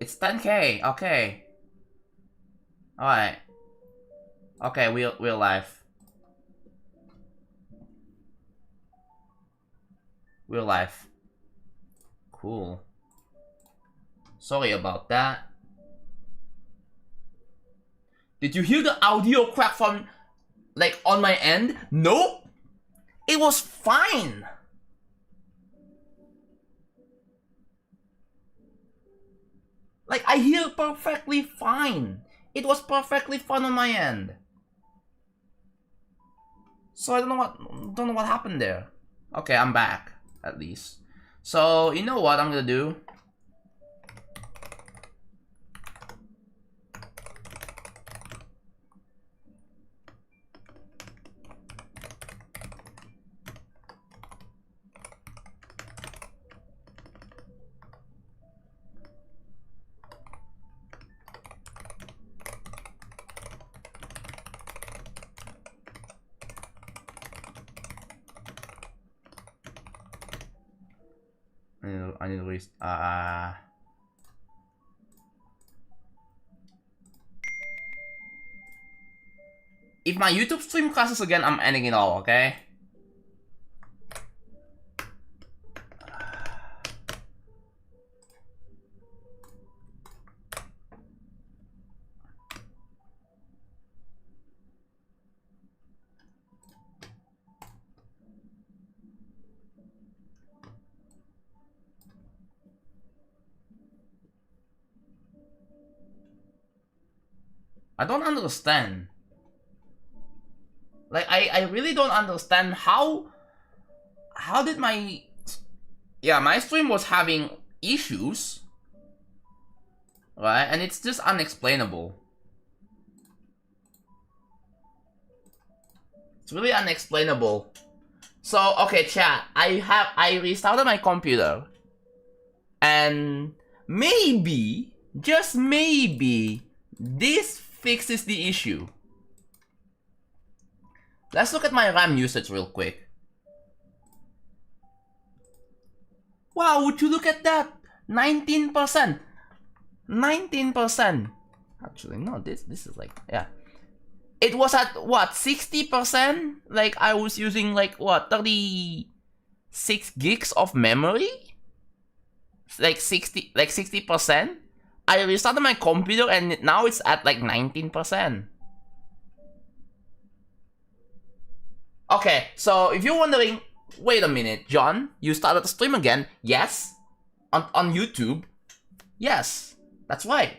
It's 10K. Okay. Alright. Okay, we're live. We're live. Cool. Sorry about that. Did you hear the audio crack from, like, on my end? Nope. It was fine. Like, I hear perfectly fine. It was perfectly fine on my end. So I don't know what happened there. Okay, I'm back, at least. So, you know what I'm gonna do? I need to if my YouTube stream crashes again, I'm ending it all, okay? I don't understand. Like, I really don't understand how did my... Yeah, my stream was having issues. Right? And it's just unexplainable. It's really unexplainable. So, okay, chat. I restarted my computer. And maybe, just maybe, this fixes the issue. Let's look at my RAM usage real quick. Wow, would you look at that? 19%. 19%. Actually, no, this is like, yeah. It was at, what, 60%? Like, I was using, like, what, 36 gigs of memory? Like 60%? I restarted my computer and now it's at, like, 19%. Okay, so if you're wondering, wait a minute, John, you started the stream again? Yes. On YouTube? Yes, that's right.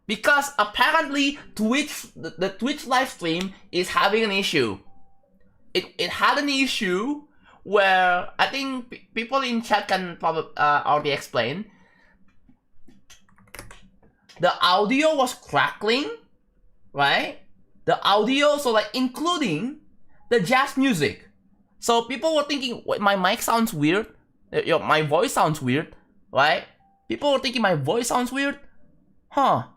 Because apparently Twitch, the Twitch live stream is having an issue. It had an issue where I think people in chat can probably already explain. The audio was crackling, right? The audio, so like including the jazz music. So people were thinking, wait, my mic sounds weird. My voice sounds weird, right? People were thinking my voice sounds weird. Huh?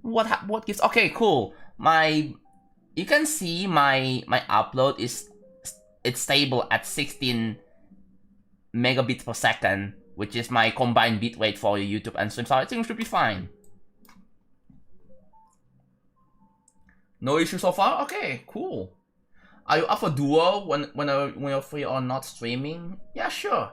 What gives? Okay, cool. You can see my upload is it's stable at 16 megabits per second, which is my combined bitrate for YouTube and stream. So I think it should be fine. No issue so far. Okay, cool. Are you up for duo when you're free or not streaming? Yeah, sure.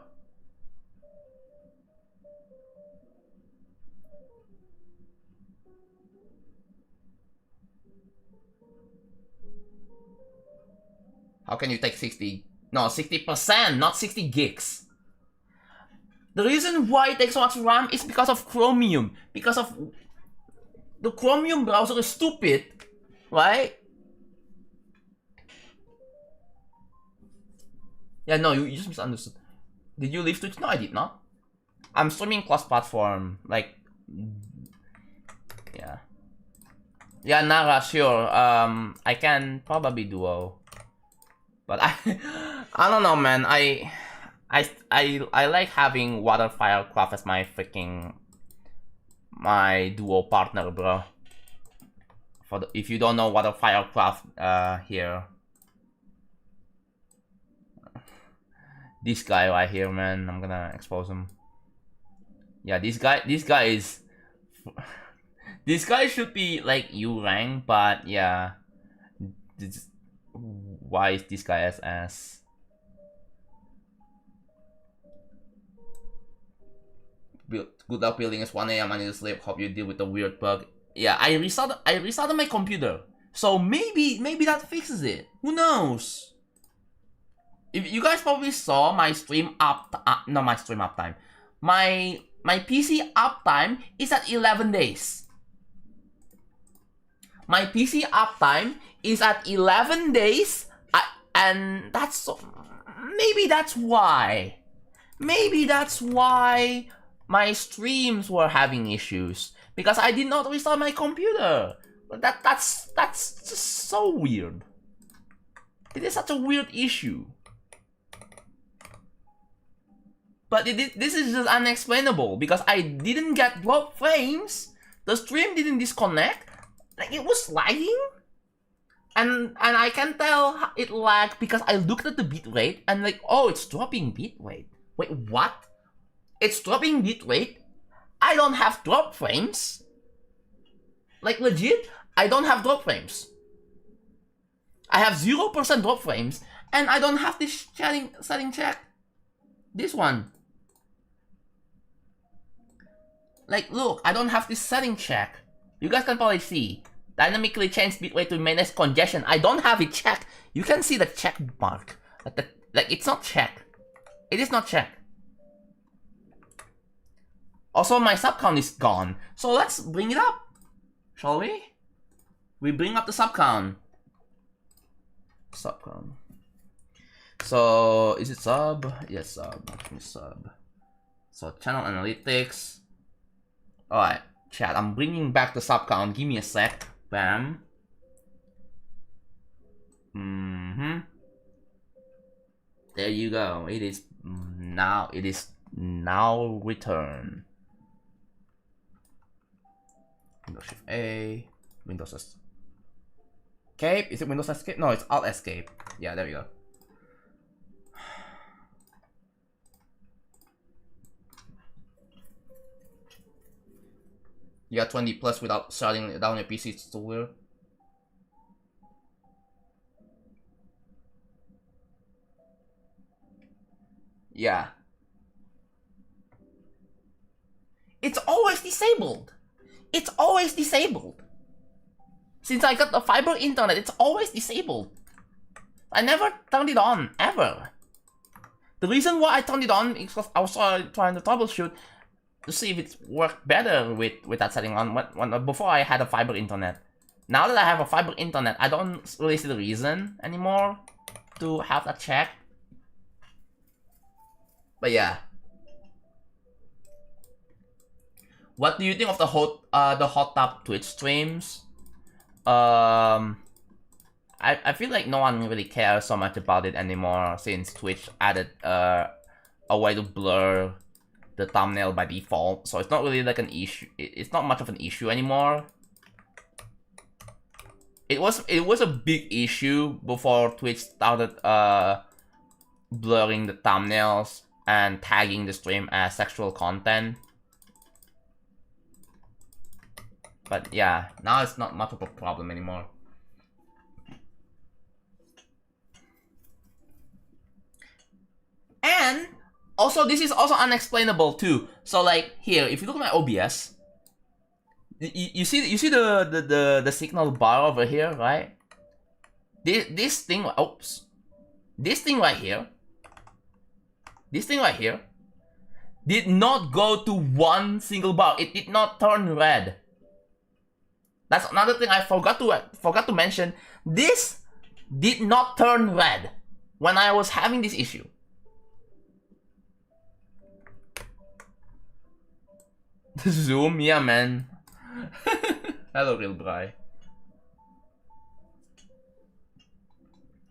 How can you take 60? No, 60%, not 60 gigs. The reason why it takes so much RAM is because of Chromium. Because of the Chromium browser is stupid, right? Yeah, no, you just misunderstood. Did you leave Twitch? No, I did not. I'm streaming cross-platform, like, yeah. Yeah, Nara, sure. I can probably duo, but I don't know, man. I like having Waterfirecraft as my duo partner, bro. If you don't know Waterfirecraft, here. This guy right here, man, I'm gonna expose him. Yeah, this guy is This guy should be like U rank, but yeah. Why is this guy SS? Good luck building. It's 1 AM. I need to sleep. Hope you deal with the weird bug. Yeah, I restarted my computer. So maybe that fixes it. Who knows? If you guys probably saw my stream not my stream uptime. My PC uptime is at 11 days. My PC uptime is at 11 days, and that's maybe that's why. Maybe that's why my streams were having issues, because I did not restart my computer. That's just so weird. It is such a weird issue. But this is just unexplainable, because I didn't get drop frames, the stream didn't disconnect, like it was lagging, and I can tell it lagged because I looked at the bitrate and like, oh, it's dropping bitrate. Wait, what? It's dropping bitrate? I don't have drop frames? Like legit, I don't have drop frames. I have 0% drop frames, and I don't have this setting check. This one. Like, look, I don't have this setting check. You guys can probably see. Dynamically change bitrate to manage congestion. I don't have it checked. You can see the check mark. Like it's not checked. It is not checked. Also, my sub count is gone. So let's bring it up. Shall we? We bring up the sub count. Sub count. So, is it sub? Yes, sub. Sub. So, channel analytics. Alright, chat, I'm bringing back the sub count. Give me a sec. Bam. There you go. It is now return. Windows Shift A. Windows Escape. Is it Windows Escape? No, it's Alt Escape. Yeah, there we go. You got 20 plus without shutting down your PC, it's still weird. Yeah. It's always disabled. It's always disabled. Since I got the fiber internet, it's always disabled. I never turned it on, ever. The reason why I turned it on is because I was trying to troubleshoot to see if it worked better with that setting on before I had a fiber internet. Now that I have a fiber internet, I don't really see the reason anymore to have that check. But yeah. What do you think of the hot tub Twitch streams? I feel like no one really cares so much about it anymore since Twitch added a way to blur the thumbnail by default, so it's not really like an issue. It's not much of an issue anymore. It was a big issue before Twitch started blurring the thumbnails and tagging the stream as sexual content. But yeah, now it's not much of a problem anymore. And also, this is also unexplainable too. So like here, if you look at my OBS, you see the signal bar over here, right? This thing, oops, this thing right here did not go to one single bar. It did not turn red. That's another thing I forgot to mention. This did not turn red when I was having this issue. Zoom, yeah, man. Hello, real guy.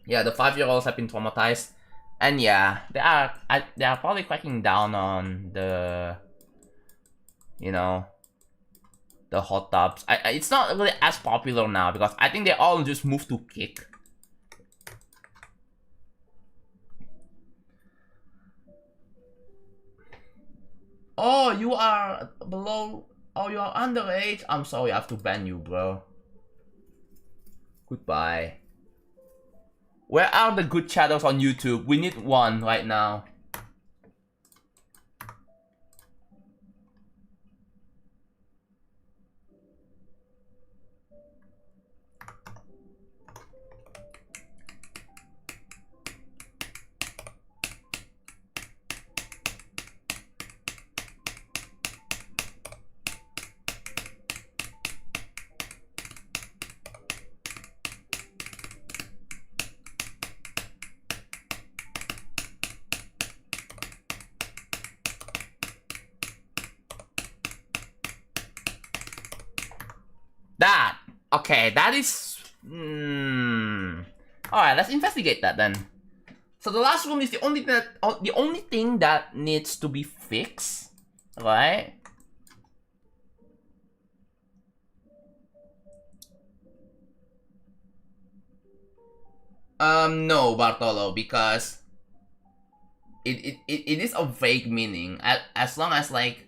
Yeah, the 5-year-olds have been traumatized, and yeah, they are probably cracking down on the, you know, the hot tubs. It's not really as popular now because I think they all just moved to Kick. Oh, you are below Oh, you are underage? I'm sorry, I have to ban you, bro. Goodbye. Where are the good channels on YouTube? We need one right now. That. Okay, that is... Alright, let's investigate that then. So the last room is the only thing that needs to be fixed, right? No, Bartolo, because it is a vague meaning. As long as like,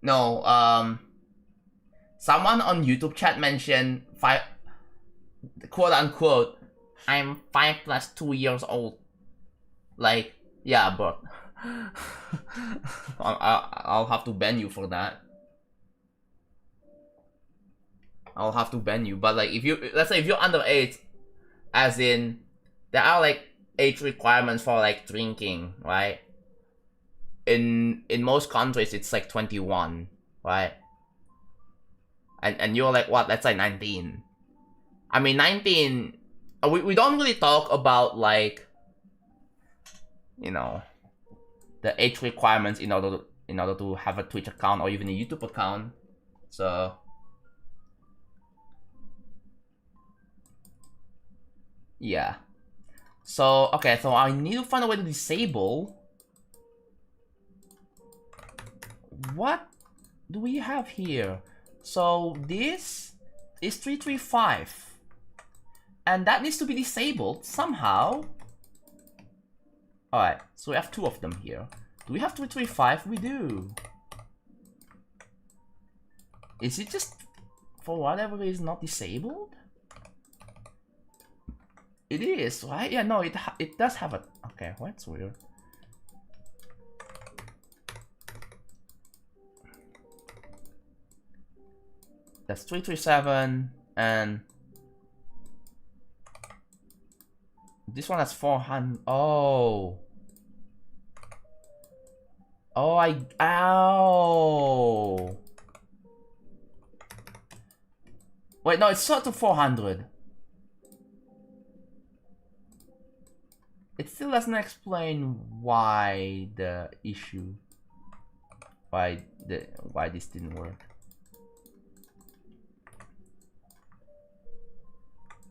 no, someone on YouTube chat mentioned quote unquote, I'm 5 plus 2 years old. Like, yeah, but I'll have to ban you for that. I'll have to ban you. But like, if you, let's say if you're underage, as in, there are like age requirements for like drinking, right? In most countries, it's like 21, right? And you're like, what, let's say 19. I mean, 19, we don't really talk about like, you know, the age requirements in order to have a Twitch account or even a YouTube account. So yeah. So okay, so I need to find a way to disable. What do we have here? So this is 335. And that needs to be disabled somehow. Alright, so we have 2 of them here. Do we have 335? We do. Is it just, for whatever reason, not disabled? It is, right? Yeah, no, it does have a... Okay, well, that's weird. That's 337, and... This one has 400. Oh. Oh, ow. Wait, no, it's set to 400. It still doesn't explain why the issue. Why this didn't work.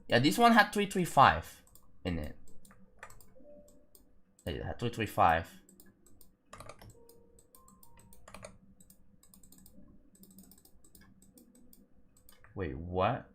Yeah, this one had 335. In it. It had 335. Wait, what?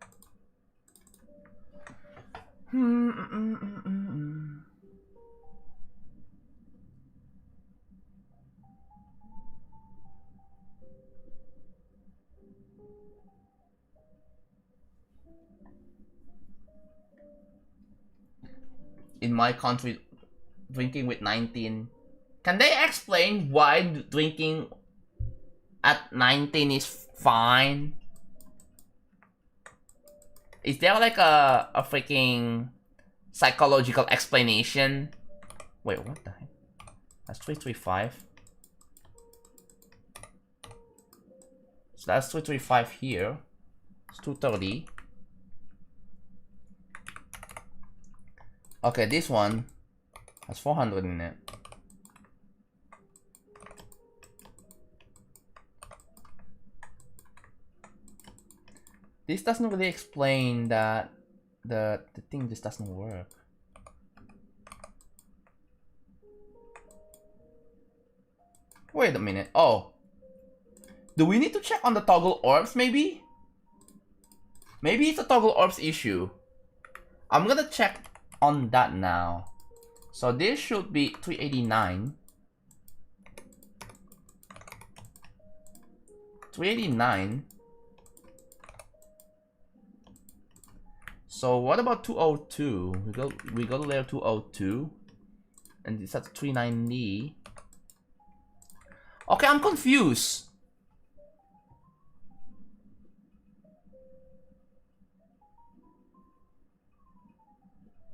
In my country, drinking with 19. Can they explain why drinking at 19 is fine? Is there like a freaking psychological explanation? Wait, what the heck? That's 335. So that's 335 here. It's 230. Okay, this one has 400 in it. This doesn't really explain that the thing just doesn't work. Wait a minute. Oh. Do we need to check on the toggle orbs maybe? Maybe it's a toggle orbs issue. I'm gonna check on that now. So this should be 389. 389. So what about 202? We go to layer 202, and it's at 390. Okay, I'm confused.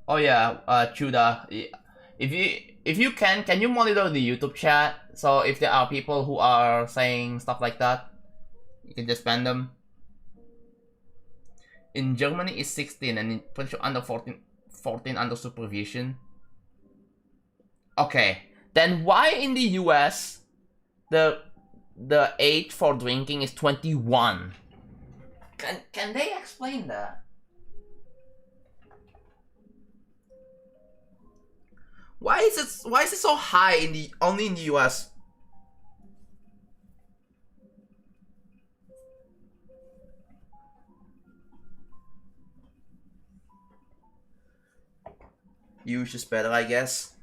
Oh yeah, Chuda, if you can you monitor the YouTube chat? So if there are people who are saying stuff like that, you can just ban them. In Germany it's 16 and in pretty sure under 14 under supervision. Okay, then why in the US the age for drinking is 21? Can they explain that? Why is it so high in the only in the US? Use is better, I guess.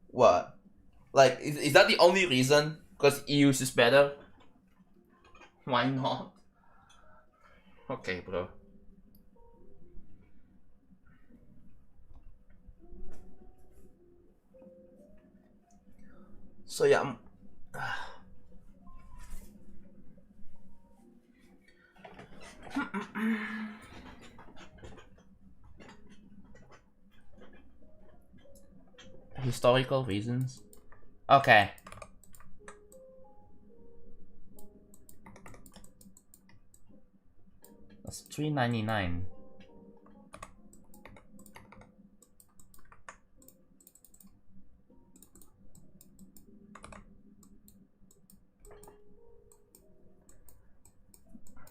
What? Like, is that the only reason? Because use is better? Why not? Okay, bro. So yeah, historical reasons. Okay. That's 399.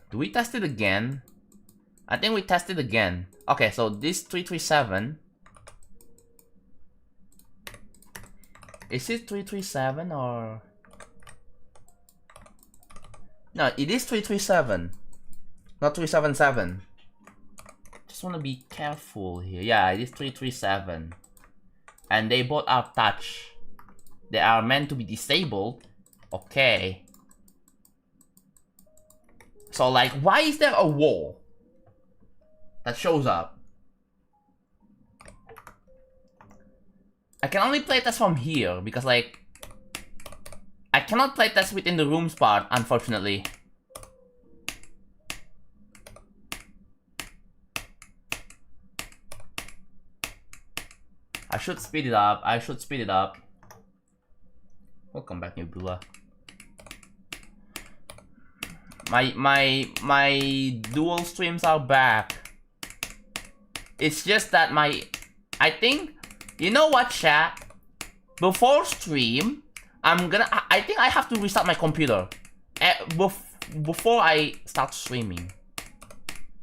Do we test it again? I think we tested again. Okay, so this 337. Is it 337 or... No, it is 337. Not 377. Just wanna be careful here. Yeah, it is 337. And they both are touch. They are meant to be disabled. Okay. So like, why is there a wall that shows up? I can only play test from here because like, I cannot play test within the rooms part, unfortunately. I should speed it up. I should speed it up. Welcome back, Nebula. My dual streams are back. It's just that I think, you know what, chat? Before stream, I think I have to restart my computer before I start streaming.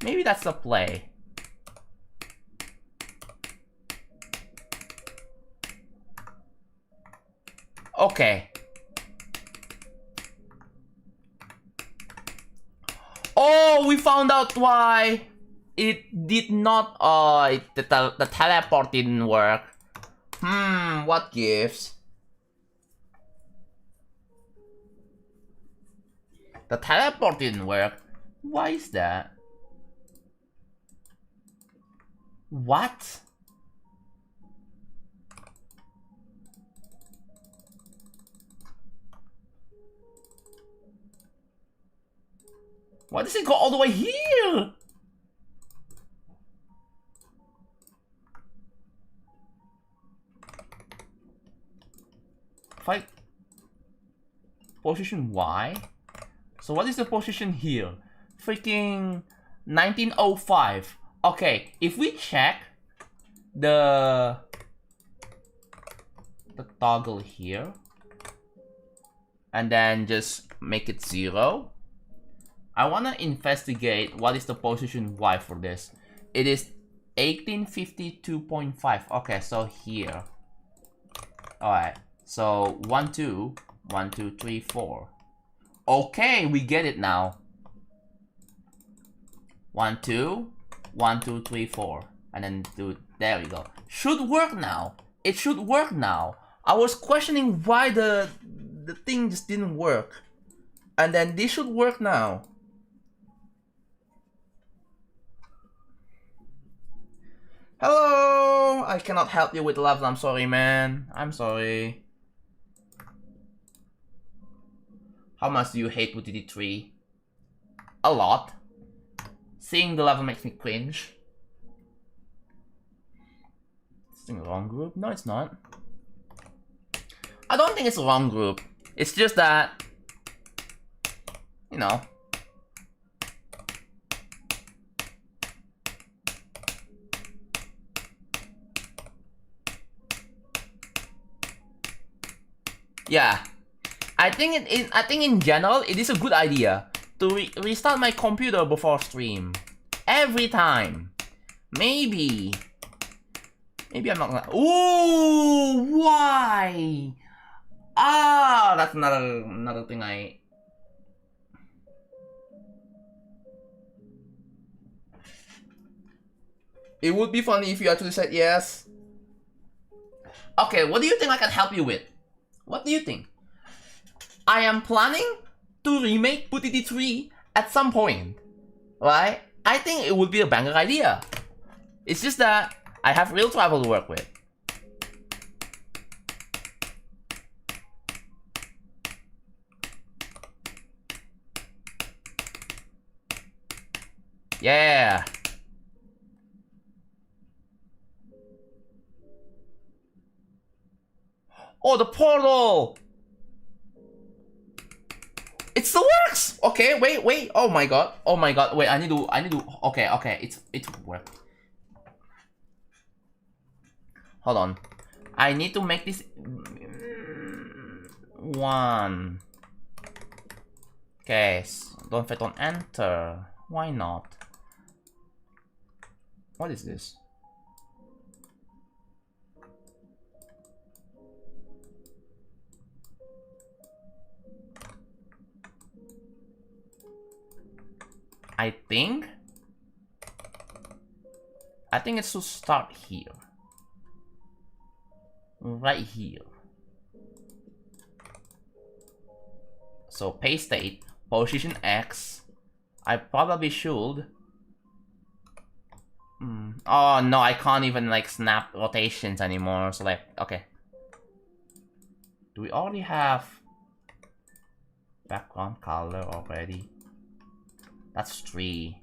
Maybe that's the play. Okay. Oh, we found out why it did not. The teleport didn't work. What gives? The teleport didn't work. Why is that? What? Why does it go all the way here? Fight. Position Y? So what is the position here? Freaking 1905. Okay, if we check the toggle here and then just make it 0. I wanna investigate what is the position Y for this. It is 1852.5. Okay, so here. Alright, so 1, 2, 1, 2, 3, 4. Okay, we get it now. 1, 2, 1, 2, 3, 4. And then do, there we go. Should work now. It should work now. I was questioning why the the thing just didn't work. And then this should work now. Hello! I cannot help you with levels. I'm sorry, man. I'm sorry. How much do you hate with DD3? A lot. Seeing the level makes me cringe. Is this the wrong group? No, it's not. I don't think it's the wrong group. It's just that, you know. Yeah, I think in general it is a good idea to restart my computer before stream every time. Maybe I'm not gonna. Ooh, why? Ah, that's another thing I. It would be funny if you actually said yes. Okay, what do you think I can help you with? What do you think? I am planning to remake Putty 3 at some point, right? I think it would be a banger idea. It's just that I have real travel to work with. Yeah. Oh, the portal! It still works! Okay, wait. Oh my god. Wait, I need to. Okay. It's worked. Hold on. I need to make this one. Okay, so don't fit on enter. Why not? What is this? I think it should start here. Right here. So paste state, position X. I probably should. Oh no, I can't even like snap rotations anymore. So like, okay. Do we already have background color already? That's 3.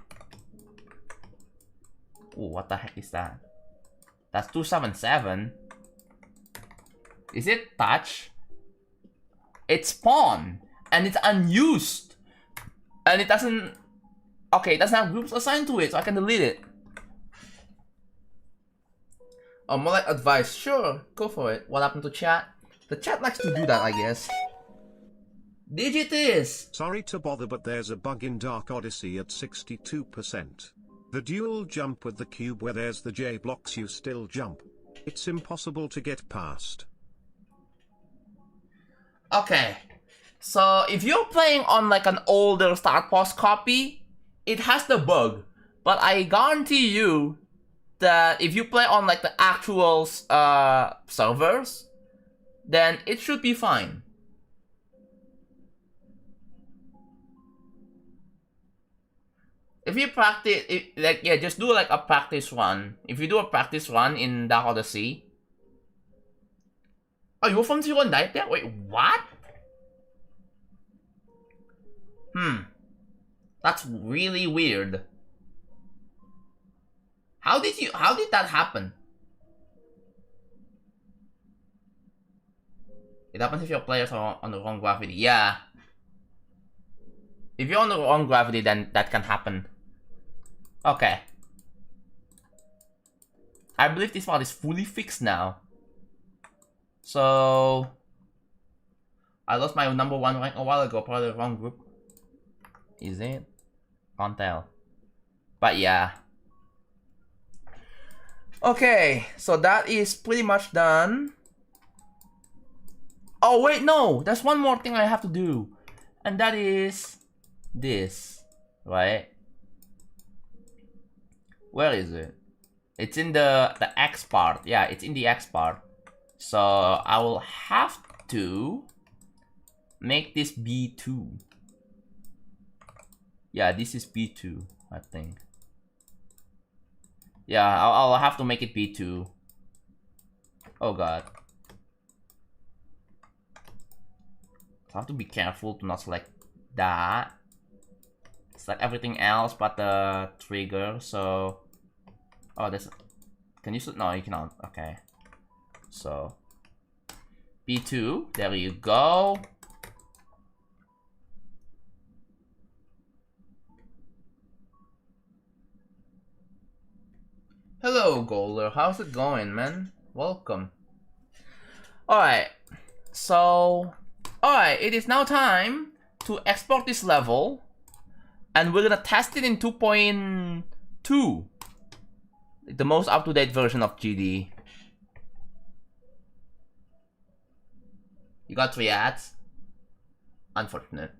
Oh, what the heck is that? That's 277. Is it touch? It's pawn, and it's unused, and it doesn't. Okay, it doesn't have groups assigned to it, so I can delete it. Oh, more like advice. Sure, go for it. What happened to chat? The chat likes to do that, I guess. Digitis! Sorry to bother, but there's a bug in Dark Odyssey at 62%. The dual jump with the cube where there's the J blocks you still jump. It's impossible to get past. Okay, so if you're playing on like an older Start Pause copy, it has the bug. But I guarantee you that if you play on like the actual servers, then it should be fine. If you practice, just do like a practice run. If you do a practice run in Dark Odyssey. Oh, you were from 0 and died there? Wait, what? That's really weird. How did that happen? It happens if your players are on the wrong gravity. Yeah. If you're on the wrong gravity, then that can happen. Okay. I believe this part is fully fixed now. So I lost my number 1 rank a while ago, probably the wrong group. Is it? Can't tell. But yeah. Okay, so that is pretty much done. Oh wait, no! There's one more thing I have to do. And that is this, right? Where is it? It's in the X part. Yeah, it's in the X part. So I will have to make this B2. Yeah, this is B2, I think. Yeah, I'll have to make it B2. Oh god. I have to be careful to not select that. Select everything else but the trigger, so... Oh, this... Can you... No, you cannot. Okay. So... B2, there you go. Hello, Golder. How's it going, man? Welcome. Alright. So... Alright, it is now time to export this level. And we're gonna test it in 2.2. The most up-to-date version of GD. You got 3 ads? Unfortunate.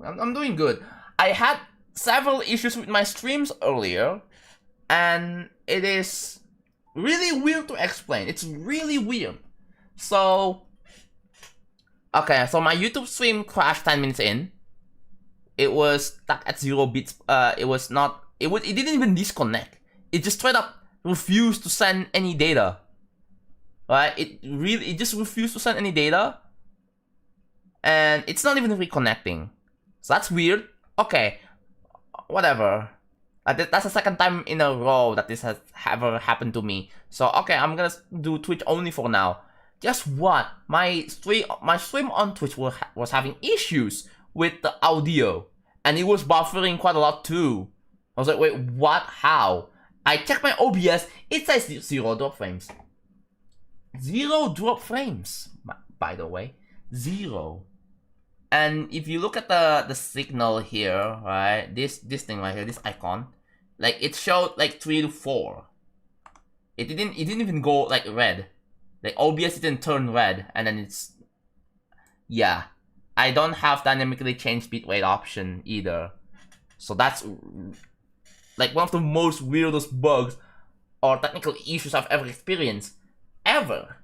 I'm doing good. I had several issues with my streams earlier, and it is really weird to explain. It's really weird. So, okay, so my YouTube stream crashed 10 minutes in. It was stuck at 0 bits. It didn't even disconnect. It just straight up refused to send any data. Right? It just refused to send any data. And it's not even reconnecting. So that's weird. Okay. Whatever. That's the second time in a row that this has ever happened to me. So okay, I'm gonna do Twitch only for now. Guess what? My stream on Twitch was having issues with the audio. And it was buffering quite a lot too. I was like, wait, what? How? I checked my OBS, it says 0 drop frames. 0 drop frames, by the way. 0. And if you look at the signal here, right? This thing right here, this icon, like it showed like 3 to 4. It didn't even go like red. Like OBS didn't turn red, and then it's... Yeah. I don't have dynamically changed bitrate option either. So that's like one of the most weirdest bugs or technical issues I've ever experienced. Ever.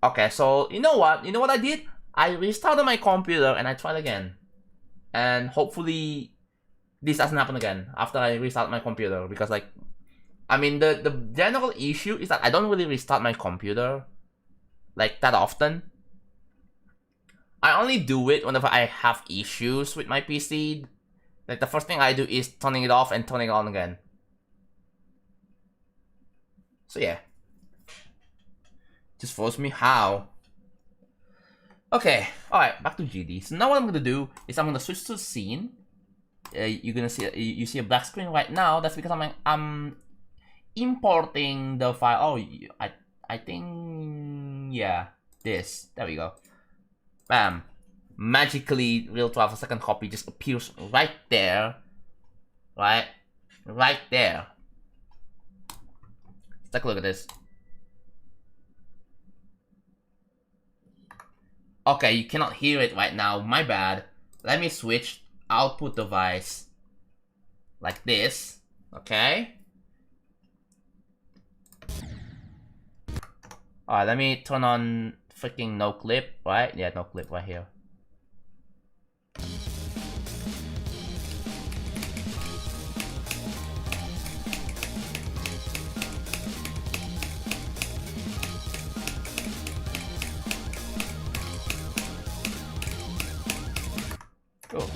Okay, so you know what? You know what I did? I restarted my computer and I tried again. And hopefully this doesn't happen again after I restart my computer. Because like, I mean, the general issue is that I don't really restart my computer like that often. I only do it whenever I have issues with my PC. Like the first thing I do is turning it off and turning it on again. So yeah. Just force me how. Okay, alright, back to GD. So now what I'm gonna do is I'm gonna switch to scene. You're gonna see you see a black screen right now. That's because I'm importing the file. Oh, I think yeah, this. There we go. Bam. Magically, real 12-second copy just appears right there. Right? Right there. Let's take a look at this. Okay, you cannot hear it right now. My bad. Let me switch output device. Like this. Okay? Alright, let me turn on freaking no clip, right? Yeah, no clip right here. Cool.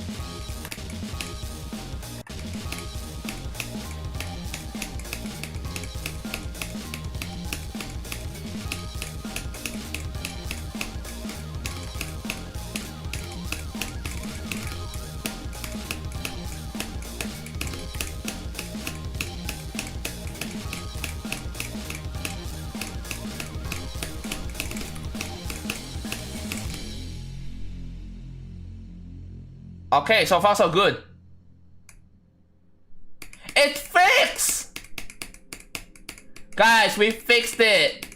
Okay, so far so good. It's fixed! Guys, we fixed it!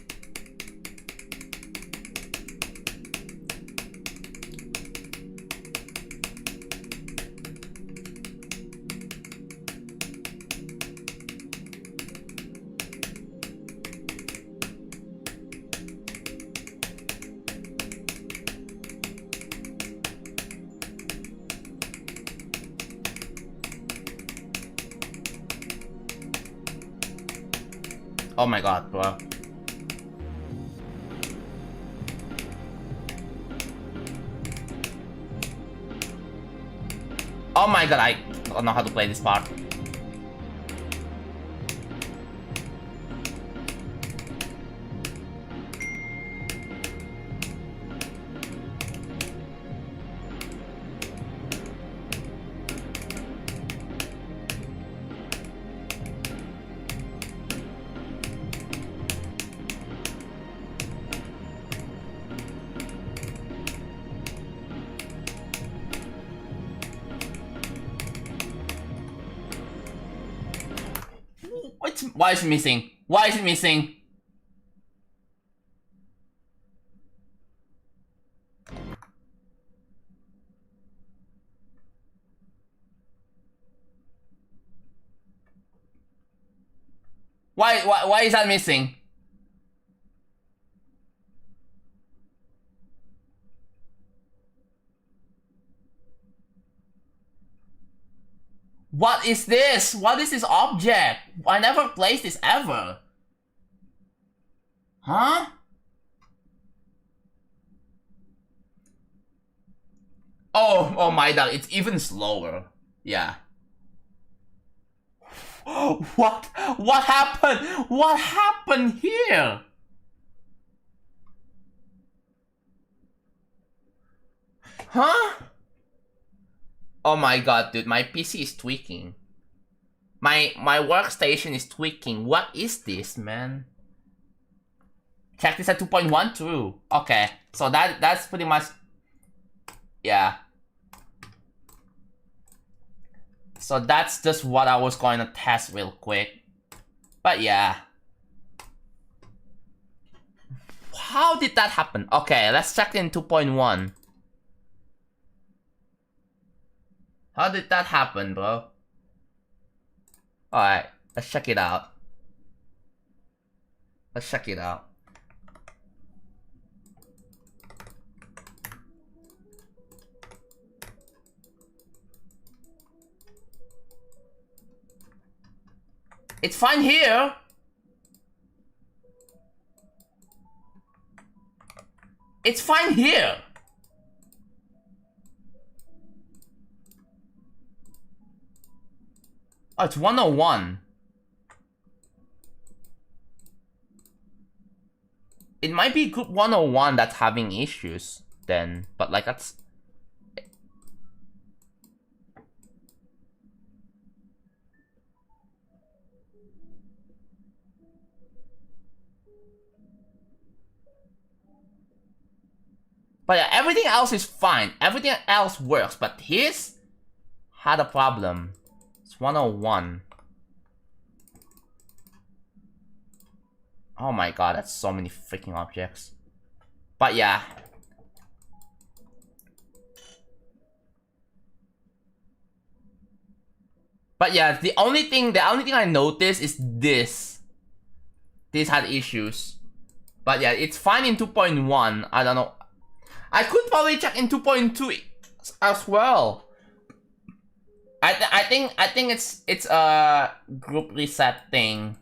Oh my god, bro. Oh my god, I don't know how to play this part. Why is it missing? Why is it missing? Why is that missing? What is this? What is this object? I never placed this ever. Huh? Oh my god, it's even slower. Yeah. What happened? What happened here? Huh? Oh my god, dude, my PC is tweaking. My workstation is tweaking. What is this, man? Check this at 2.1 true. Okay, so that's pretty much, yeah. So that's just what I was going to test real quick. But yeah. How did that happen? Okay, let's check in 2.1. How did that happen, bro? Alright, let's check it out. Let's check it out. It's fine here. It's fine here. Oh, it's 101. It might be group 101 that's having issues then, but like that's... But yeah, everything else is fine. Everything else works, but his had a problem. It's 101. Oh my god, that's so many freaking objects. But yeah. But yeah, the only thing I noticed is this. This had issues. But yeah, it's fine in 2.1. I don't know. I could probably check in 2.2 as well. I think it's a group reset thing.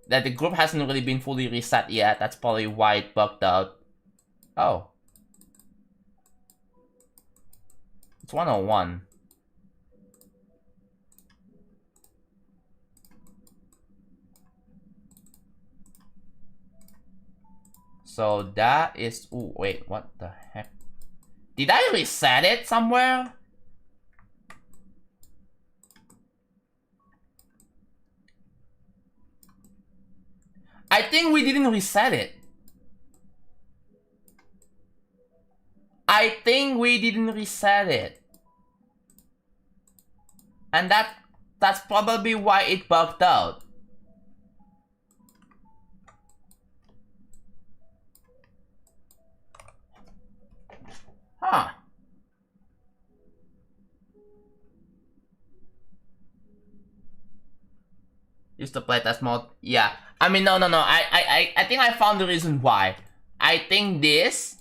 That the group hasn't really been fully reset yet. That's probably why it bugged out. Oh. It's 101. So that is... Ooh, wait, what the heck? Did I reset it somewhere? I think we didn't reset it. I think we didn't reset it. And that's probably why it bugged out. Huh. Use the playtest mode. Yeah. I mean, no. I think I found the reason why. I think this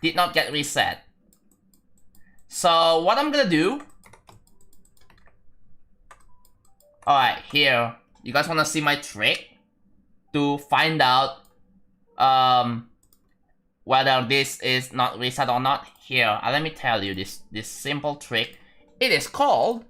did not get reset. So what I'm gonna do... Alright, here. You guys wanna see my trick? to find out whether this is not reset or not. Here, let me tell you this simple trick. It is called...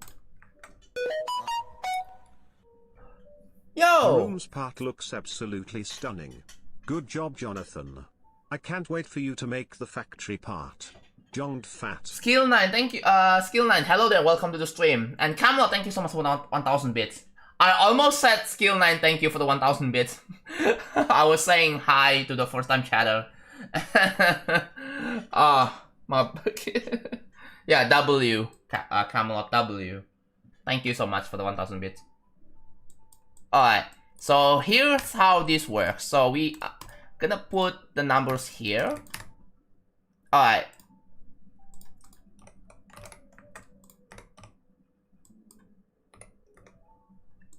The Yo! room's part looks absolutely stunning. Good job, Jonathan. I can't wait for you to make the factory part. Jonged Fat. Skill9, thank you. Skill9, hello there, welcome to the stream. And Camelot, thank you so much for 1000 bits. I almost said Skill9, thank you for the 1000 bits. I was saying hi to the first time chatter. My yeah, W. Camelot W. Thank you so much for the 1000 bits. Alright, so here's how this works. So we gonna put the numbers here. Alright.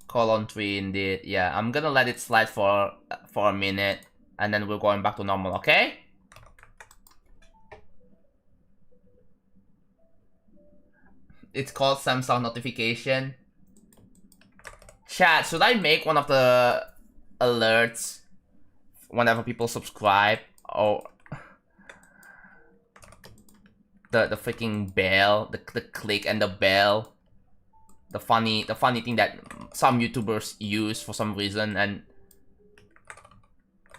Colon 3 indeed. Yeah, I'm gonna let it slide for a minute, and then we're going back to normal, okay? It's called Samsung notification. Chat, should I make one of the alerts whenever people subscribe? Or the freaking bell, the click and the bell. The funny thing that some YouTubers use for some reason, and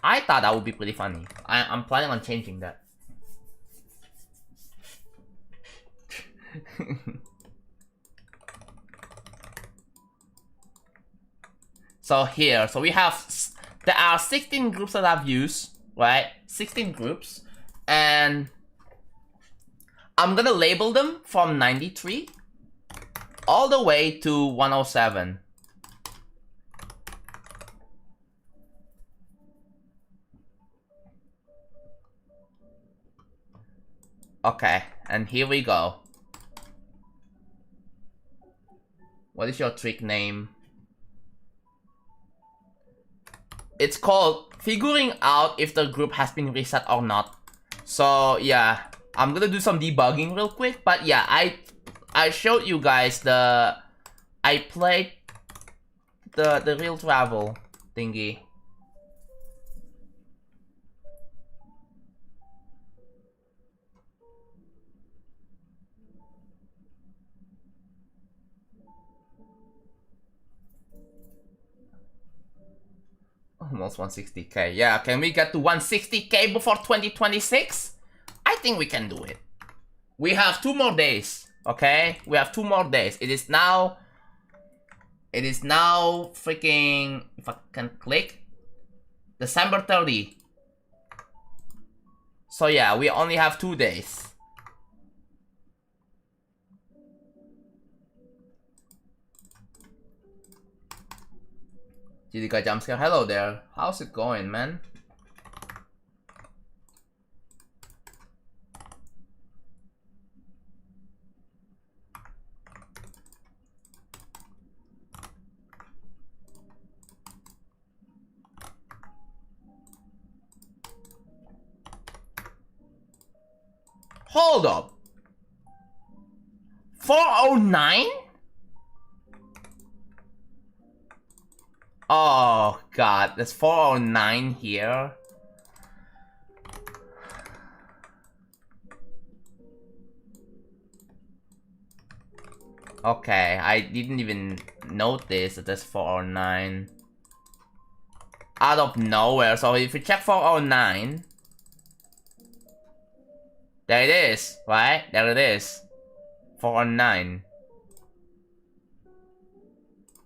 I thought that would be pretty funny. I'm planning on changing that. So here, so we have, there are 16 groups that I've used, right? 16 groups, and I'm gonna label them from 93 all the way to 107. Okay, and here we go. What is your trick name? It's called figuring out if the group has been reset or not. So yeah, I'm gonna do some debugging real quick, but yeah, I showed you guys I played the real travel thingy. Almost 160k. Yeah, can we get to 160k before 2026? I think we can do it. We have 2 more days, okay? We have 2 more days. It is now freaking, if I can click, December 30. So yeah, we only have 2 days. GD guy jump scare. Hello there. How's it going, man? Hold up. 409? Oh god, there's 409 here. Okay, I didn't even notice that there's 409 out of nowhere. So if you check 409, there it is, right? There it is. 409.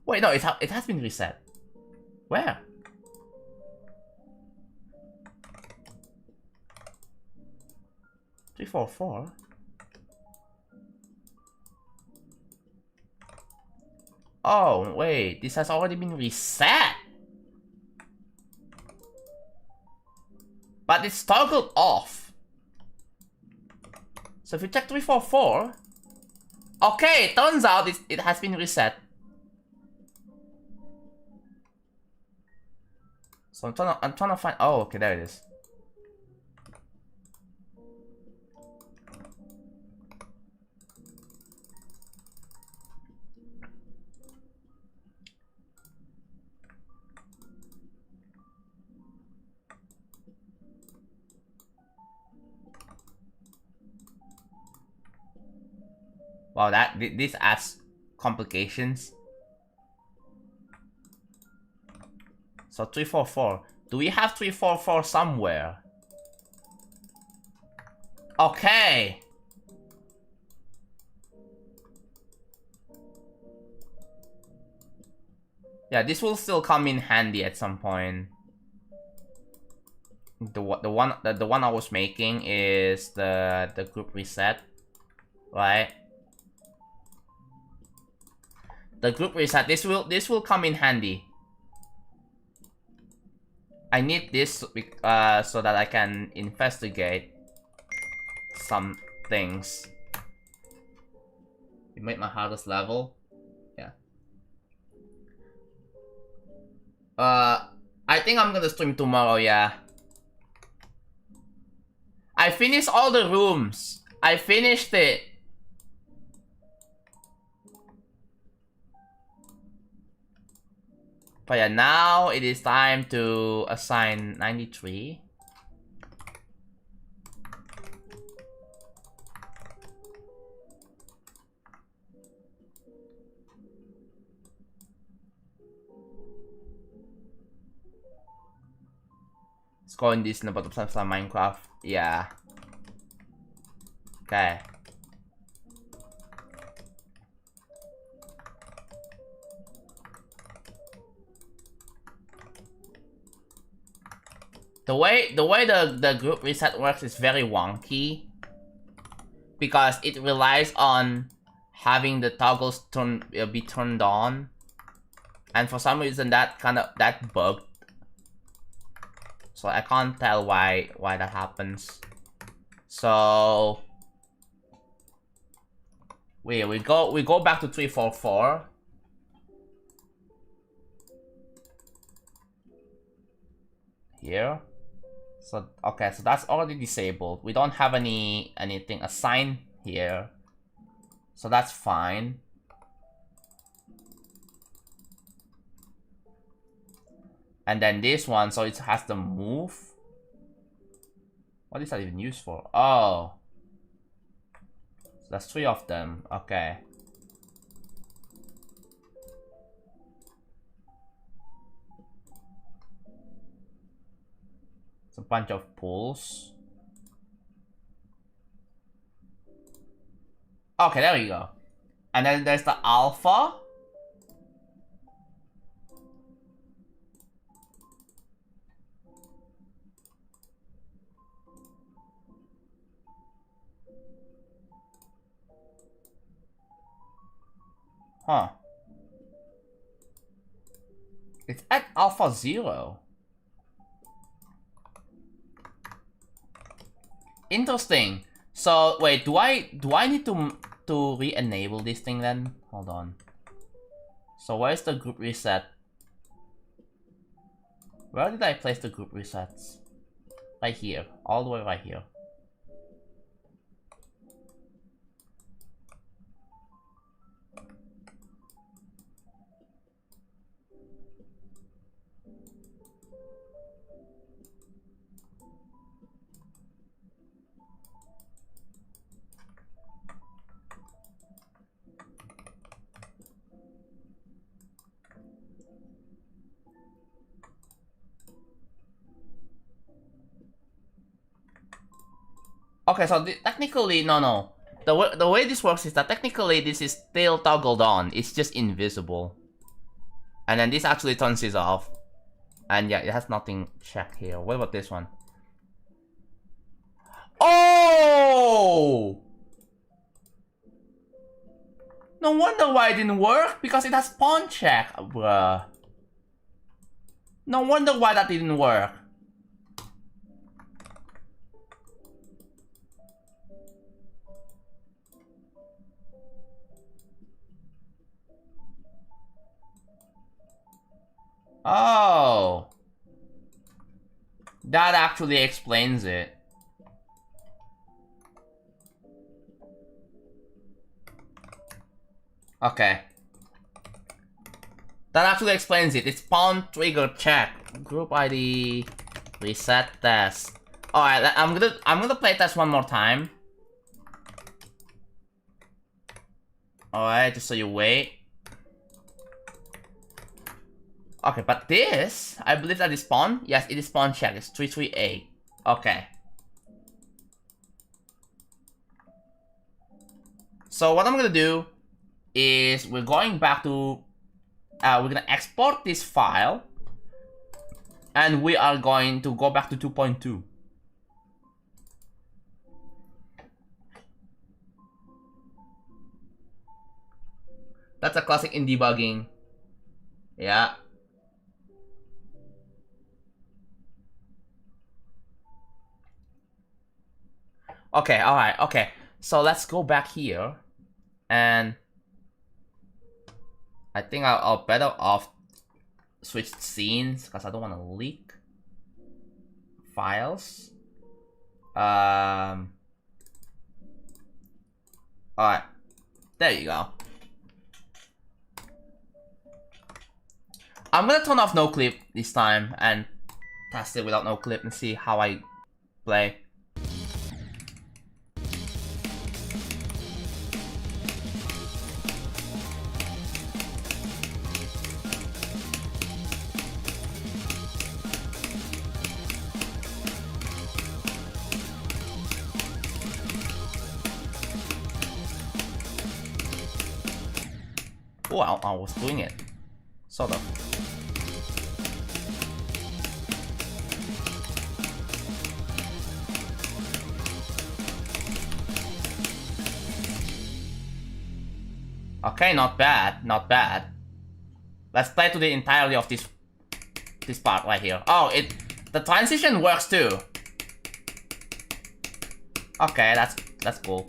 Wait, no, it has been reset. Where? Three, four, four. Oh, wait, this has already been reset. But it's toggled off. So if you check 344, okay, it turns out it has been reset. So I'm trying to find. Oh, okay, there it is. Wow, this adds complications. So 344. Do we have 344 somewhere? Okay. Yeah, this will still come in handy at some point. The one I was making is the group reset, right? The group reset. This will come in handy. I need this so that I can investigate some things. You made my hardest level. Yeah. I think I'm gonna stream tomorrow. Yeah. I finished all the rooms. I finished it. But yeah, now it is time to assign 93. Let's go in this in the bottom side of Minecraft. Yeah. Okay. The way the group reset works is very wonky because it relies on having the toggles be turned on, and for some reason that bugged. So I can't tell why that happens. So we go back to 344. Here. So okay, so that's already disabled. We don't have anything assigned here. So that's fine. And then this one, so it has to move. What is that even used for? Oh. So that's 3 of them. Okay. It's a bunch of pulls. Okay, there we go. And then there's the alpha. Huh. It's at alpha 0. Interesting. So wait, do I need to re-enable this thing then? Hold on. So where's the group reset? Where did I place the group resets? Right here. All the way right here. Okay, so technically, no. The way this works is that technically this is still toggled on. It's just invisible. And then this actually turns this off. And yeah, it has nothing checked here. What about this one? Oh! No wonder why it didn't work, because it has spawn check, bruh. No wonder why that didn't work. Oh. That actually explains it. Okay. That actually explains it. It's spawn trigger check. Group ID reset test. Alright, I'm gonna play test one more time. Alright, just so you wait. Okay, but this, I believe that is spawn. Yes, it is spawn check. It's 338. Okay. So what I'm gonna do is we're going back to, we're gonna export this file, and we are going to go back to 2.2. That's a classic in debugging. Yeah. Okay, alright, okay. So let's go back here, and I think I'll better off switch scenes because I don't want to leak files. Alright, there you go. I'm gonna turn off no clip this time and test it without no clip and see how I play. Oh, I was doing it. Sort of. Okay, not bad, not bad. Let's play to the entirety of this part right here. Oh, the transition works too. Okay, that's cool.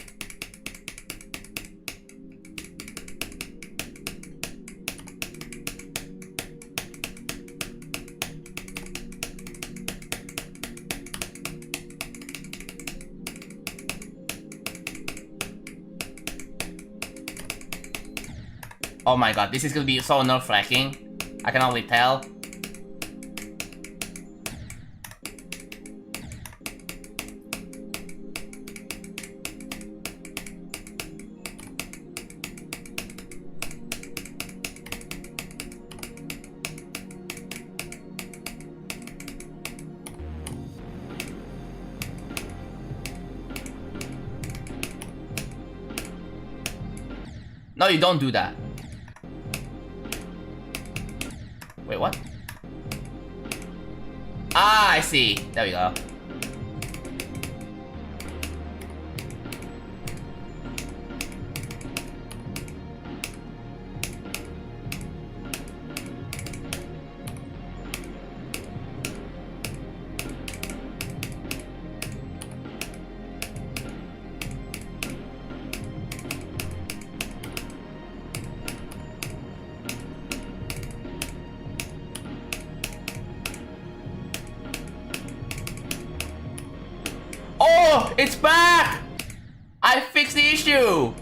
Oh my god, this is gonna be so nerve-wracking. I can already tell. No, you don't do that. Wait, what? Ah, I see. There we go. Oh, it's back! I fixed the issue!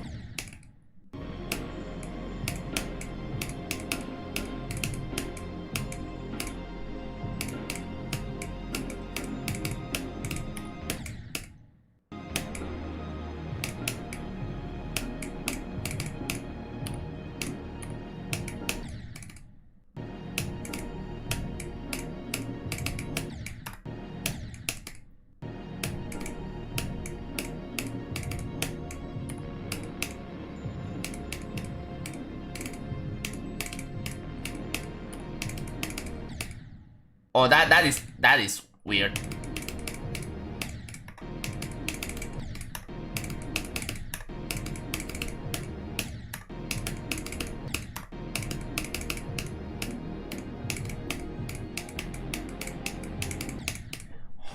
Oh, that is weird.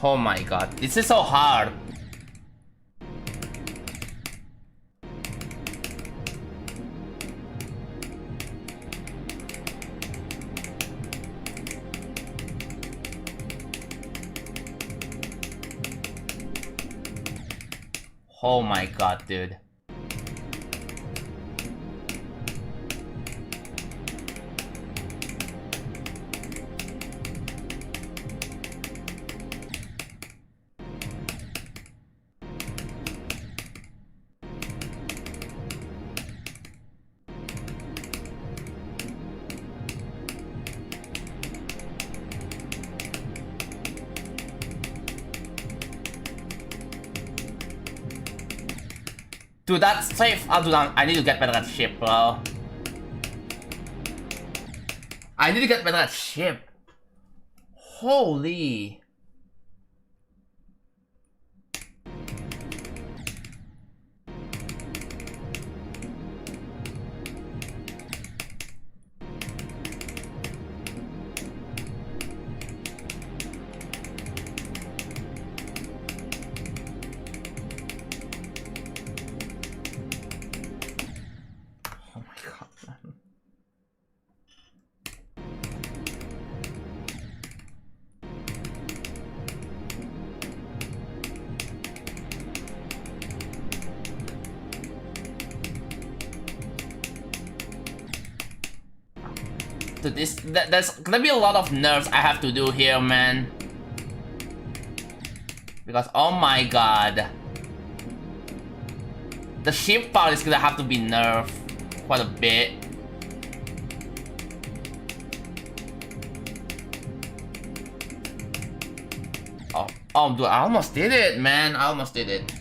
Oh my god, this is so hard. Oh my god, dude. Dude, that's safe. I need to get better at ship, bro. I need to get better at ship. Holy. Oh my god, man. Dude, there's gonna be a lot of nerfs I have to do here, man. Because, oh my god. The ship part is gonna have to be nerfed quite a bit. Oh, dude, I almost did it, man. I almost did it.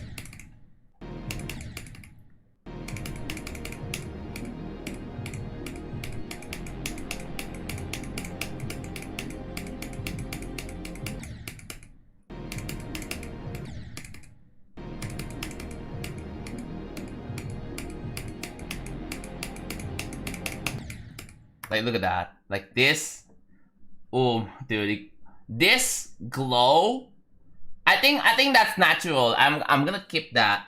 Like, look at that. Like this. Oh, dude. This glow. I think that's natural. I'm gonna keep that.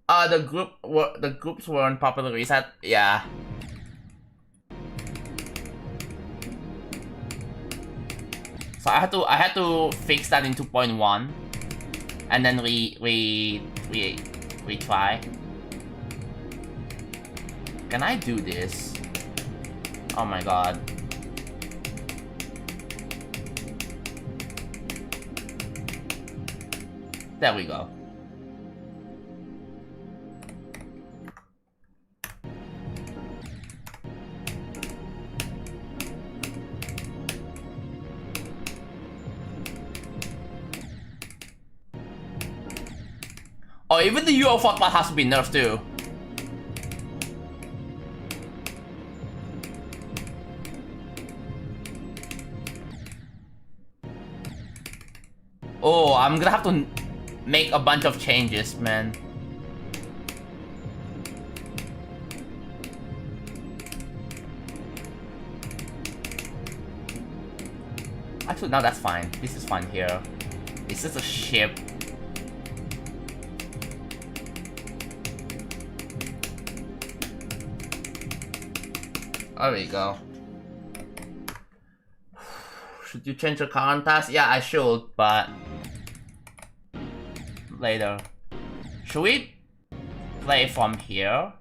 The groups weren't properly reset. Yeah. So I had to fix that in 2.1, and then retry. Can I do this? Oh my god. There we go. Oh, even the UFO part has to be nerfed too. Oh, I'm gonna have to make a bunch of changes, man. Actually, no, that's fine. This is fine here. It's just a ship. There we go. Should you change your current task? Yeah, I should, but later. Should we play from here?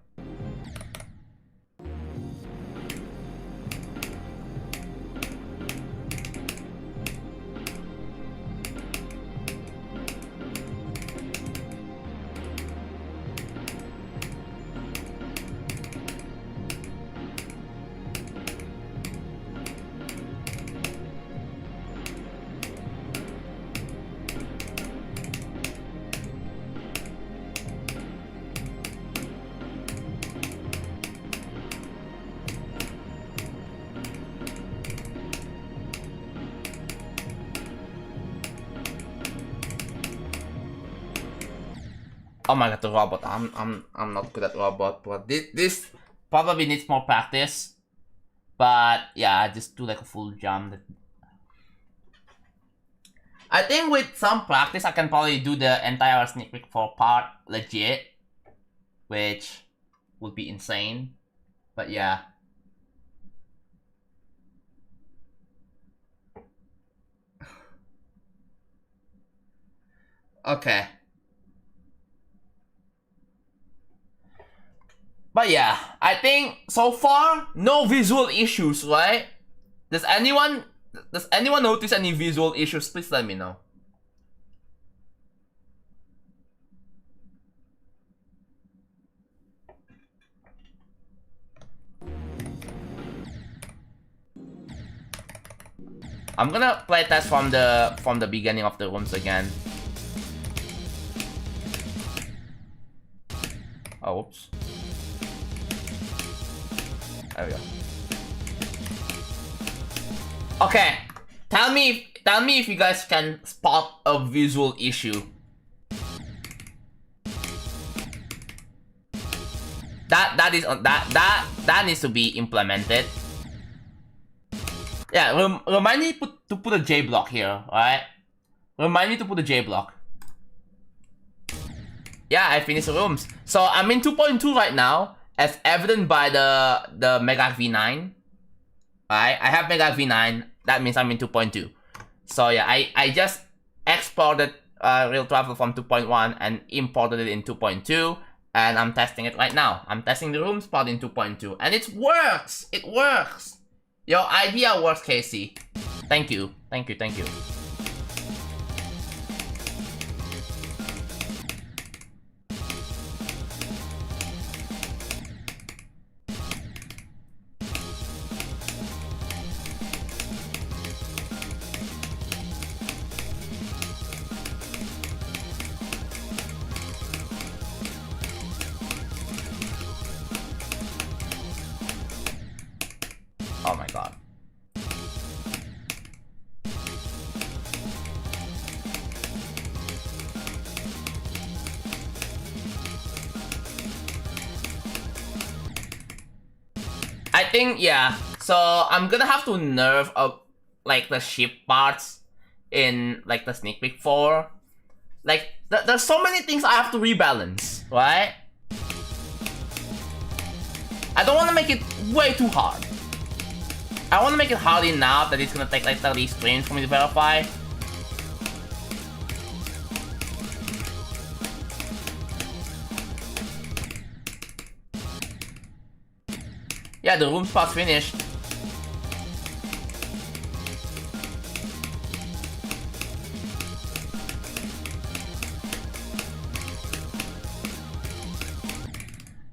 Oh my god, the robot. I'm not good at robot, but this probably needs more practice. But yeah, just do like a full jump. I think with some practice, I can probably do the entire sneak peek for part legit, which would be insane. But yeah. Okay. But yeah, I think so far, no visual issues, right? Does anyone notice any visual issues? Please let me know. I'm gonna play test from the beginning of the rooms again. Oh, whoops. There we go. Okay, tell me if you guys can spot a visual issue. That needs to be implemented. Yeah, remind me to put a J block here, alright? Remind me to put a J block. Yeah, I finished the rooms. So I'm in 2.2 right now, as evident by the Mega V9. Alright, I have Mega V9, that means I'm in 2.2. So yeah, I just exported real travel from 2.1 and imported it in 2.2, and I'm testing it right now. I'm testing the room spot in 2.2, and it works! It works! Your idea works, Casey. Thank you. Thank you, thank you. Oh my god. I think, yeah. So I'm gonna have to nerf up like the ship parts in like the sneak peek 4. Like there's so many things I have to rebalance, right? I don't want to make it way too hard. I want to make it hard enough that it's gonna take like 30 screens for me to verify. Yeah, the room spot's finished.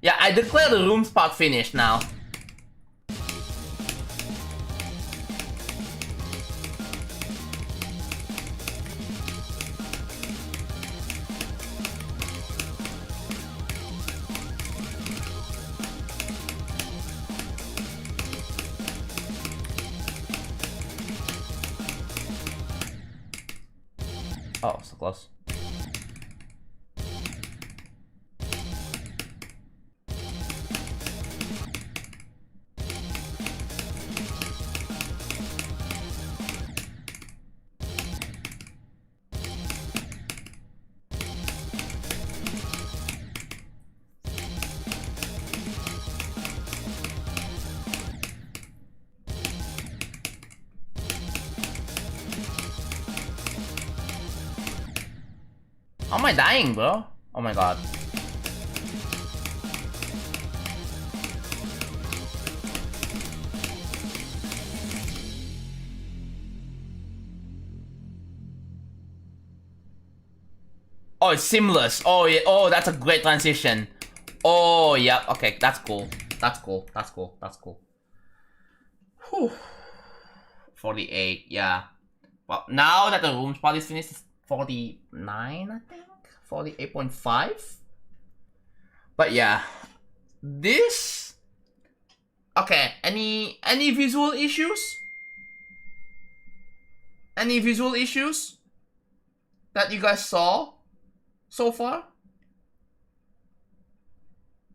Yeah, I declare the room spot finished now. Oh, so close. How am I dying, bro? Oh my god. Oh, it's seamless. Oh yeah. Oh, that's a great transition. Oh yeah. Okay, that's cool. That's cool. That's cool. That's cool. Whew. 48. Yeah. Well, now that the room spot is finished, it's 49, I think. 48.5. But yeah, this. Okay. Any visual issues? Any visual issues that you guys saw so far?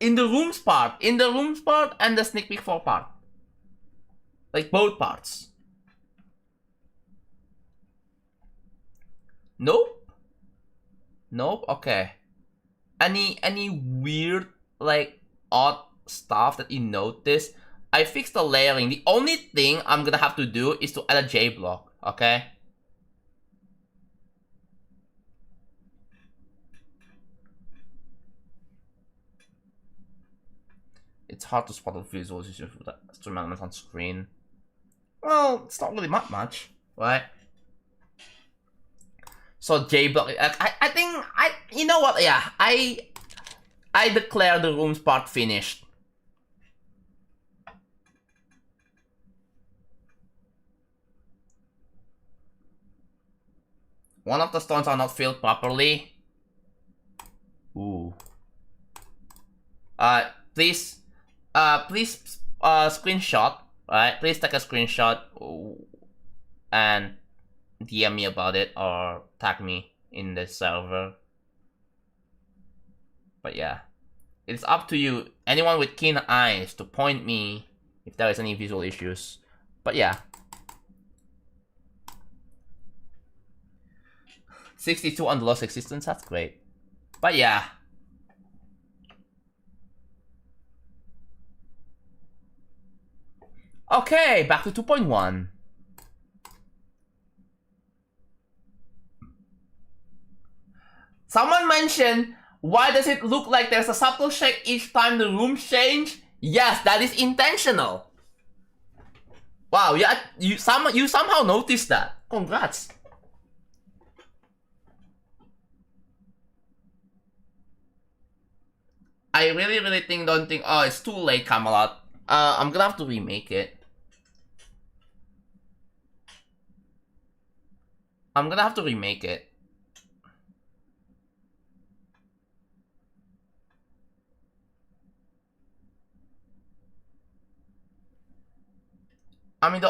In the rooms part, and the sneak peek 4 part, like both parts. Nope. Nope. Okay. Any weird, like, odd stuff that you notice? I fixed the layering. The only thing I'm gonna have to do is to add a J block. Okay. It's hard to spot the visuals with that stream element on screen. Well, it's not really much, right? So J block. I think you know what? Yeah, I declare the rooms part finished. one of the stones are not filled properly. Ooh. Please, screenshot. Alright, please take a screenshot and DM me about it or tag me in the server. But yeah, it's up to you, anyone with keen eyes, to point me if there is any visual issues. But yeah. 62 on the lost existence, that's great. But yeah. Okay, back to 2.1. Someone mentioned, why does it look like there's a subtle shake each time the rooms change? Yes, that is intentional. Wow, yeah, you somehow noticed that. Congrats. I really don't think, oh, it's too late, Camelot. I'm gonna have to remake it. I'm gonna have to remake it. I mean,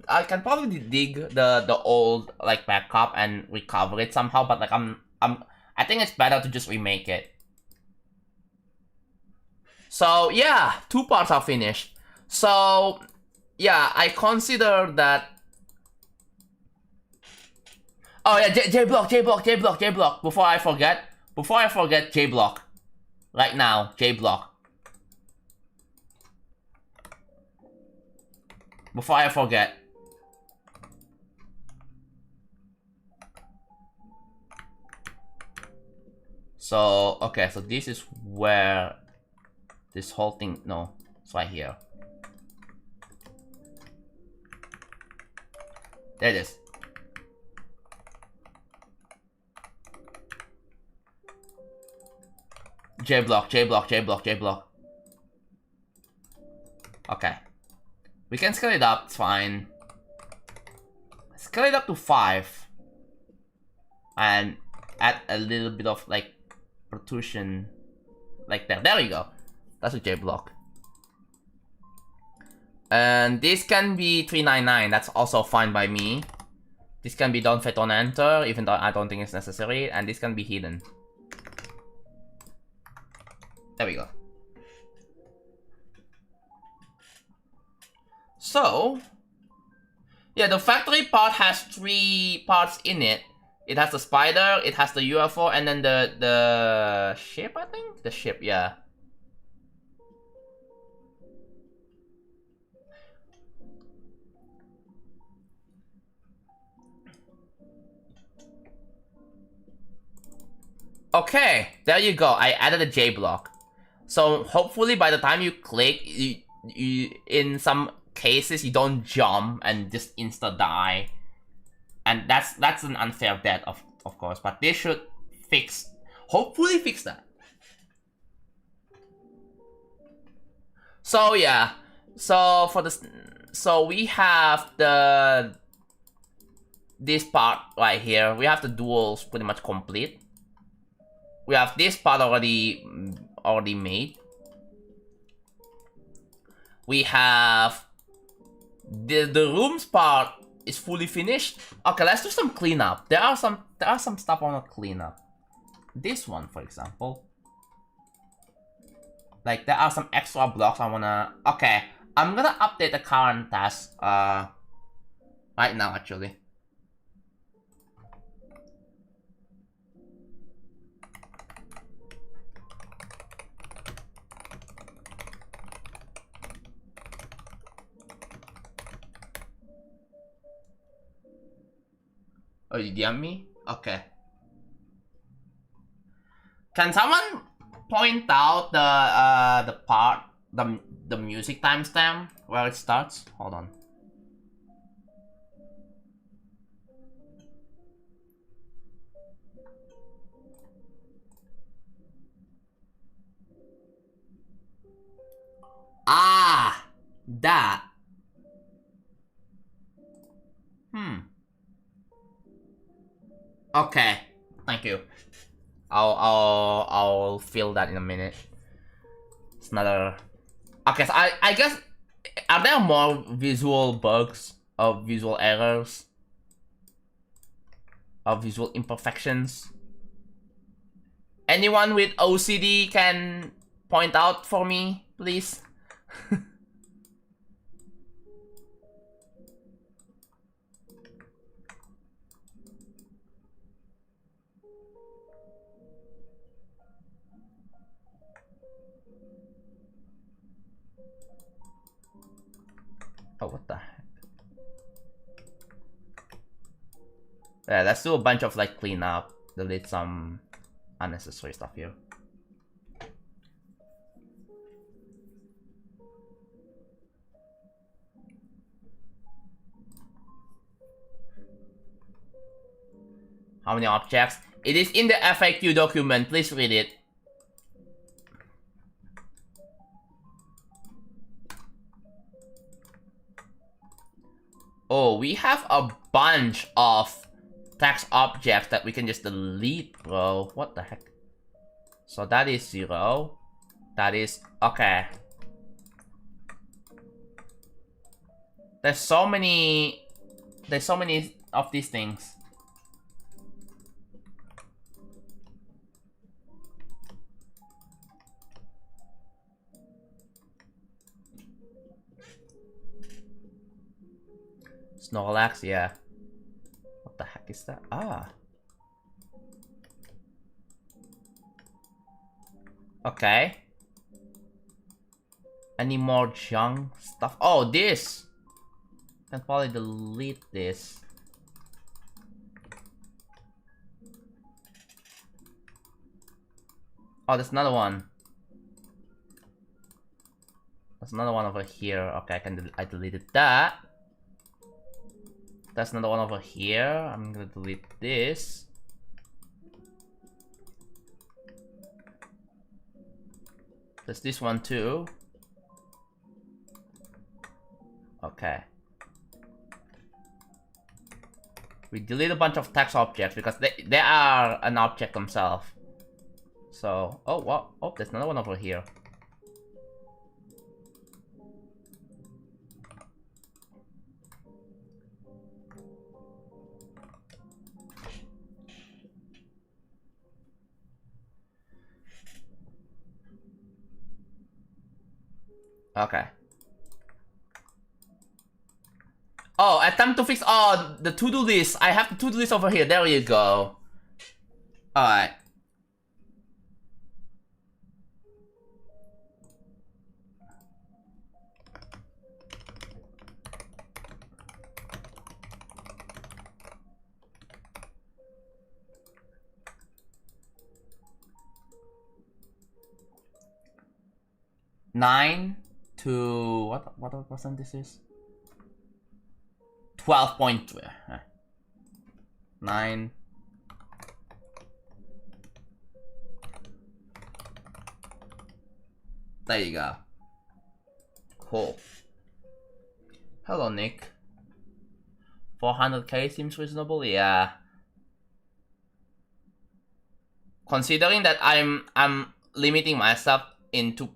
I can probably dig the old like backup and recover it somehow, but like I think it's better to just remake it. So yeah, 2 parts are finished. So yeah, I consider that. Oh yeah, J block. Before I forget, J block. Right now, J block. Before I forget. So okay, so this is where this whole thing, no, it's right here. There it is. J block. Okay. We can scale it up, it's fine. Scale it up to 5. And add a little bit of like protrusion. Like that. There we go. That's a J block. And this can be 399. That's also fine by me. This can be don't fit on enter, even though I don't think it's necessary. And this can be hidden. There we go. So, yeah, the factory part has 3 parts in it. It has the spider, it has the UFO, and then the ship, I think? The ship, yeah. Okay, there you go. I added a J block. So hopefully by the time you click, you in some cases you don't jump and just insta die. And that's an unfair death of course, but they should hopefully fix that. So yeah, so for this, so we have this part right here. We have the duels pretty much complete. We have this part already made. We have the rooms part is fully finished. Okay, let's do some cleanup. There are some stuff I wanna clean up. This one, for example. Like there are some extra blocks I wanna. Okay, I'm gonna update the current task right now actually. Oh, you DM me? Okay. Can someone point out the part, the music timestamp where it starts? Hold on. Ah, that. Okay, thank you. I'll fill that in a minute. It's another. Okay, so I guess, are there more visual bugs or visual errors or visual imperfections? Anyone with OCD can point out for me, please? Oh, what the heck? Yeah, let's do a bunch of like cleanup, delete some unnecessary stuff here. How many objects? It is in the FAQ document, please read it. Oh, we have a bunch of text objects that we can just delete, bro. What the heck? So that is 0. That is... okay. There's so many of these things. Snorlax, yeah. What the heck is that? Ah. Okay. Any more junk stuff? Oh, this! Can probably delete this. Oh, there's another one. There's another one over here. Okay, I deleted that. That's another one over here. I'm gonna delete this. There's this one too. Okay. We delete a bunch of text objects because they are an object themselves. So, oh, what? Oh, there's another one over here. Okay. Oh, attempt to fix. Oh, the to-do list. I have the to-do list over here. There you go. Alright. Nine to what percent this is? 12.3. 9. There you go. Cool. Hello, Nick. 400k seems reasonable, yeah. Considering that I'm limiting myself into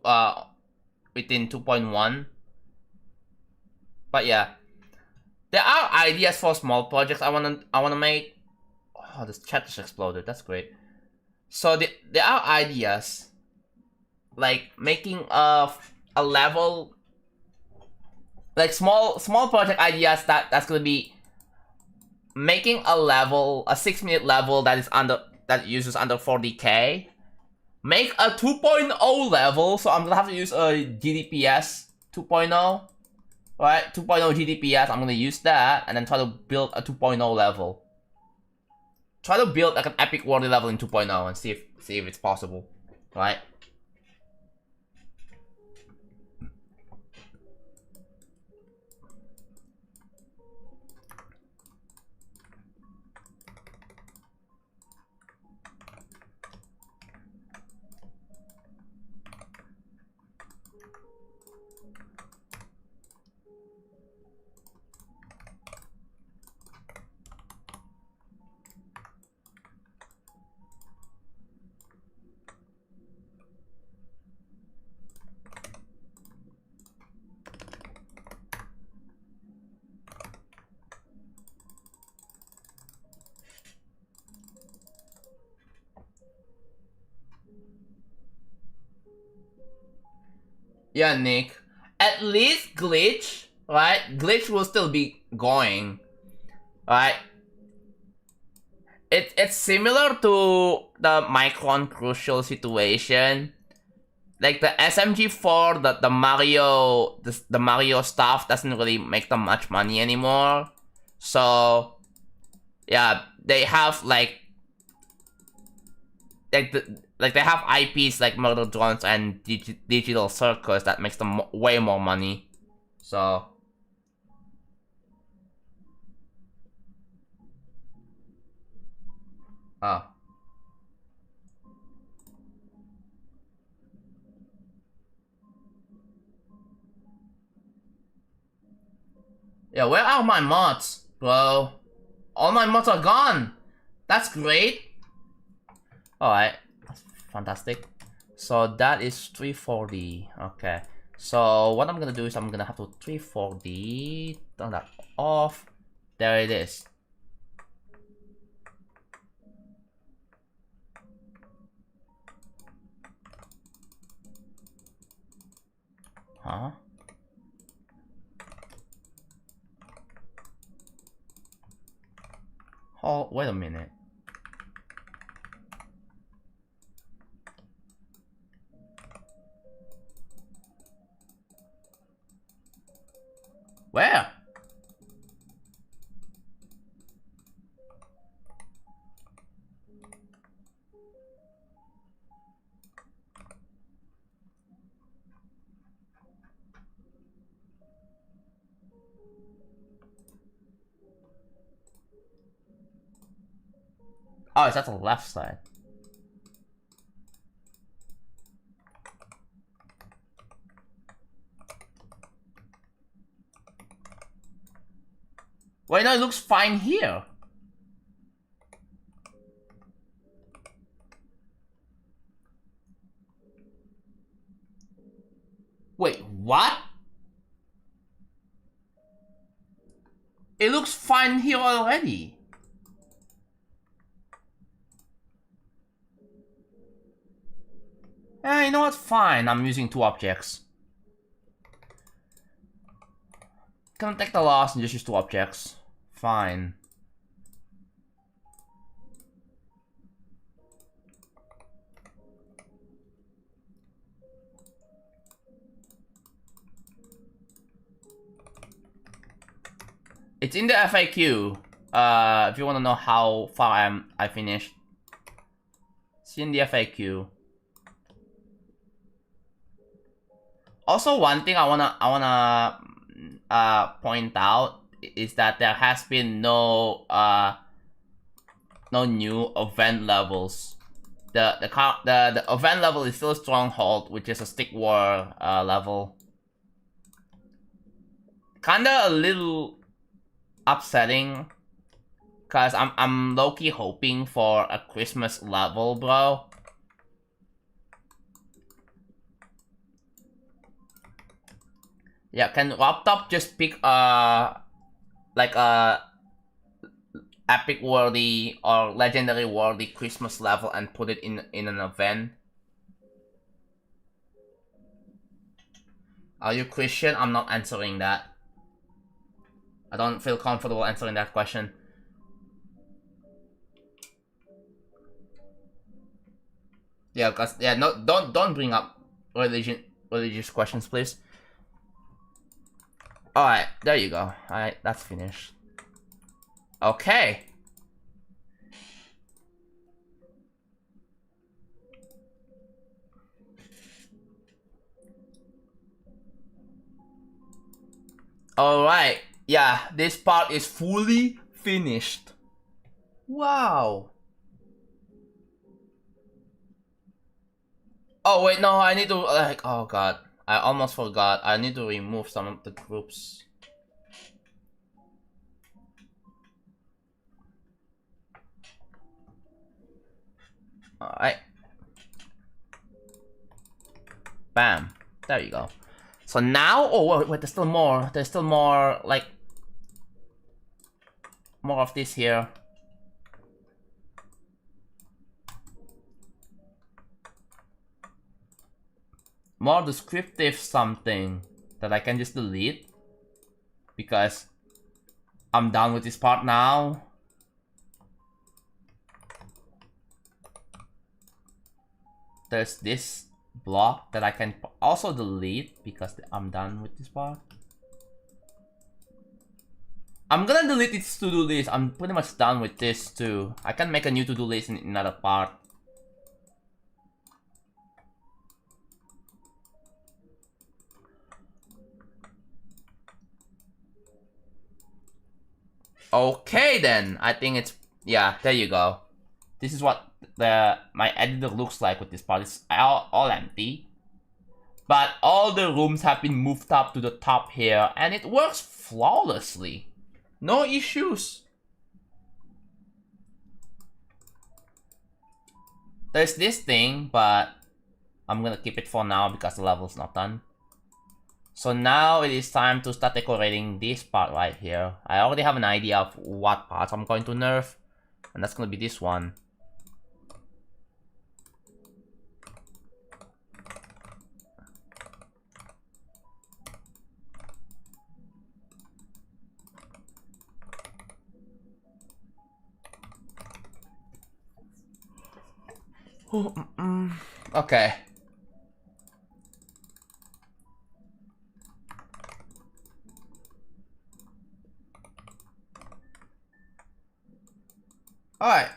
within 2.1. But yeah. There are ideas for small projects I wanna make. Oh, this chat just exploded. That's great. So there are ideas like making a level, like small project ideas that's gonna be making a level, a 6-minute level that uses under 40k. Make a 2.0 level, so I'm gonna have to use a GDPS 2.0. Right, 2.0 GDPS, I'm gonna use that, and then try to build a 2.0 level. Try to build like an epic worthy level in 2.0 and see if it's possible, right? Yeah, Nick. At least glitch, right? Glitch will still be going, right? It's similar to the Micron Crucial situation. Like the SMG4, the Mario, the Mario stuff doesn't really make them much money anymore. So yeah, they have like they have IPs like Murder Drones and Digital Circus that makes them way more money. So oh. Yeah, where are my mods, bro? All my mods are gone. That's great. Alright, that's fantastic. So that is 340. Okay. So what I'm gonna do is I'm gonna have to 340, turn that off. There it is. Huh? Oh, wait a minute. Where? Oh, it's at the left side. Wait, no, it looks fine here. Wait, what? It looks fine here already. Eh, you know what? Fine, I'm using two objects. Gonna take the loss and just use two objects. Fine. It's in the FAQ. If you want to know how far I finished, it's in the FAQ. Also, one thing I wanna point out is that there has been no new event levels. The event level is still Stronghold, which is a stick war level. Kinda a little upsetting, cause I'm low-key hoping for a Christmas level, bro. Yeah, can Laptop just pick like a epic worthy or legendary worthy Christmas level and put it in an event? Are you Christian? I'm not answering that. I don't feel comfortable answering that question. Yeah, cause yeah, no, don't bring up religious questions, please. All right, there you go. All right, that's finished. Okay. All right. Yeah, this part is fully finished. Wow. Oh wait, no, I need to like. Oh god, I almost forgot. I need to remove some of the groups. All right. Bam. There you go. So now, oh wait, there's still more. There's still more, like, more of this here. more descriptive something that I can just delete because I'm done with this part now. There's this block that I can also delete because I'm done with this part. I'm gonna delete this to-do list. I'm pretty much done with this too. I can make a new to-do list in another part. Okay then, I think it's, yeah, there you go. This is what my editor looks like with this part. It's all empty. But all the rooms have been moved up to the top here, and it works flawlessly. No issues. There's this thing, but I'm gonna keep it for now because the level's not done. So now it is time to start decorating this part right here. I already have an idea of what parts I'm going to nerf, and that's gonna be this one. Okay. Alright.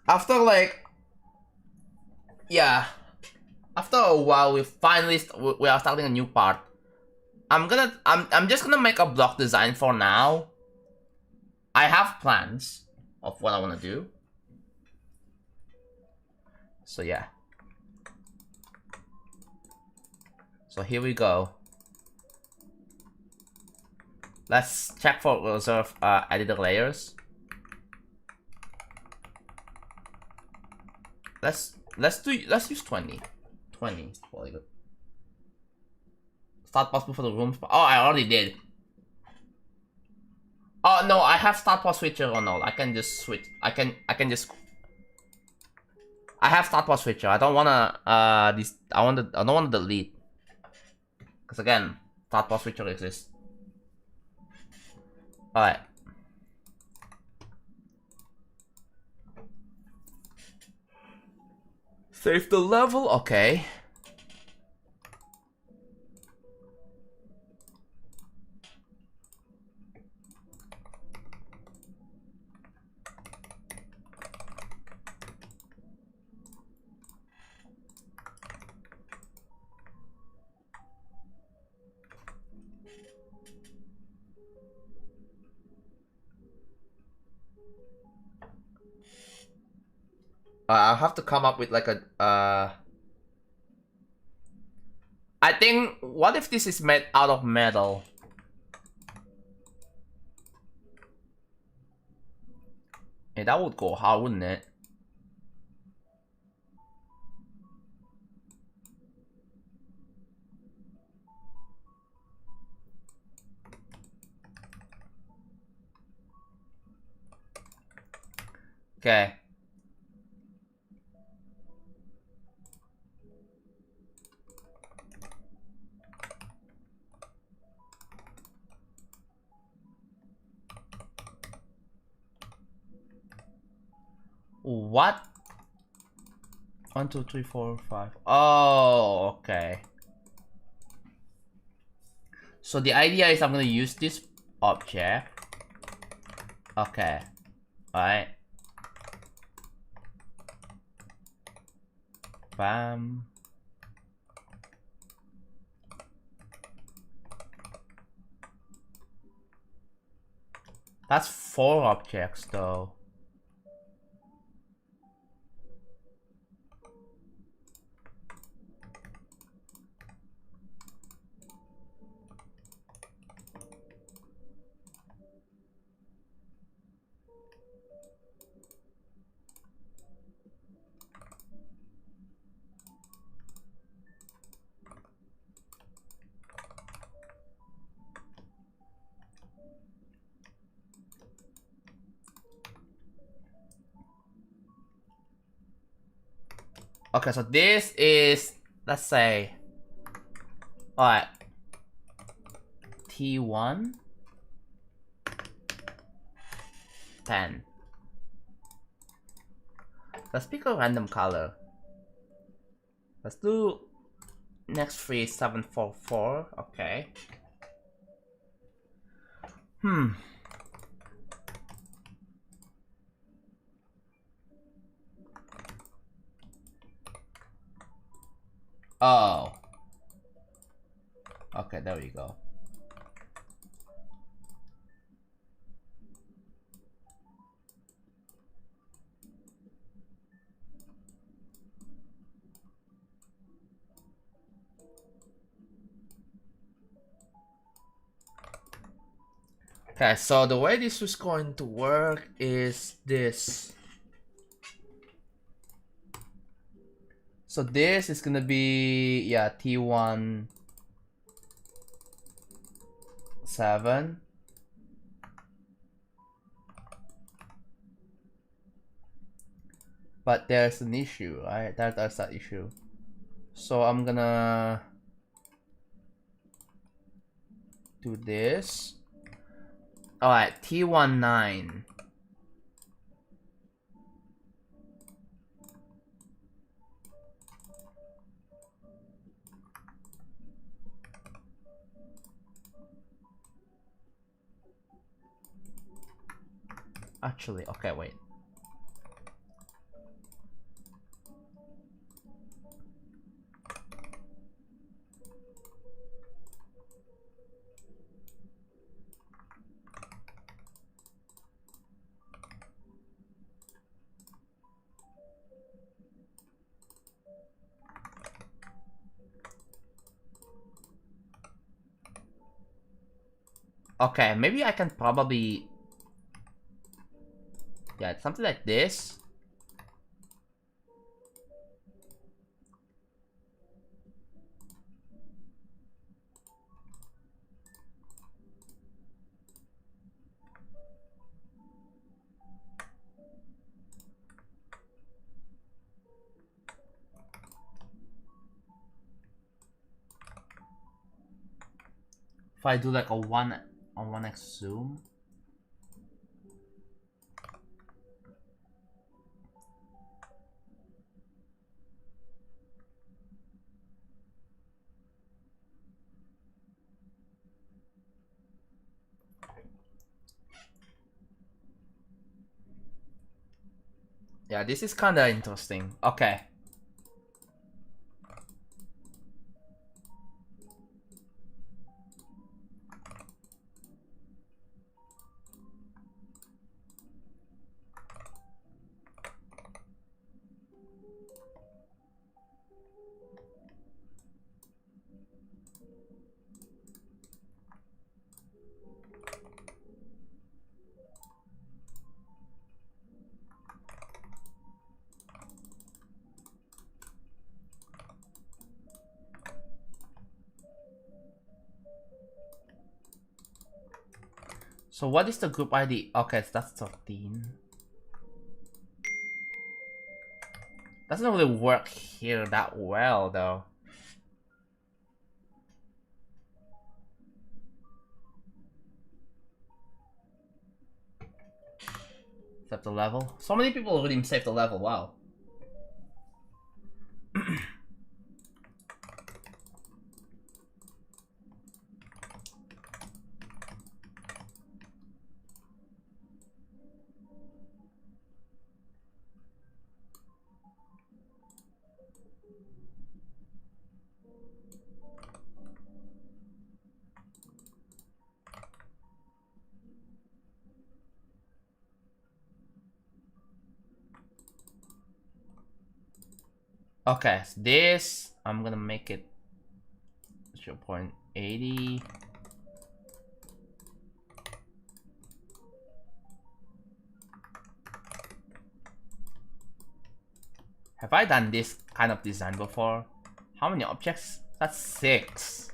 After like, yeah, after a while, we are starting a new part. I'm just gonna make a block design for now. I have plans of what I wanna do. So yeah. So here we go. Let's check for reserve editor layers. Let's use 20. 20 is probably good. Start pause before the rooms. Oh, I already did. Oh no, I have start pause switcher or no. I can just switch. I can just. I have start pause switcher. I don't wanna I don't wanna delete. Because again, start pause switcher exists. Alright. Save the level, okay. I'll have to come up with like a I think, what if this is made out of metal? Yeah, that would go hard, wouldn't it? Okay. What? 1, 2, 3, 4, 5. Oh, okay. So the idea is I'm gonna use this object. Okay. Alright. Bam. That's 4 objects though. Okay, so this is, let's say, alright, T1, 10. Let's pick a random color. Let's do next 3, 7, 4, 4. Okay. Oh. Okay, there we go. Okay, so the way this is going to work is this. So this is gonna be, yeah, T1, 7. But there's an issue, right? There's that issue. So I'm gonna do this. Alright, T1, 9. Actually, okay, wait. Okay, maybe I can probably, yeah, something like this. If I do like a 1x zoom. Yeah, this is kind of interesting. Okay. So what is the group ID? Okay, so that's 13. Doesn't really work here that well though. Save the level. So many people already saved the level, wow. Okay, so this, I'm gonna make it 0.80. Have I done this kind of design before? How many objects? That's 6.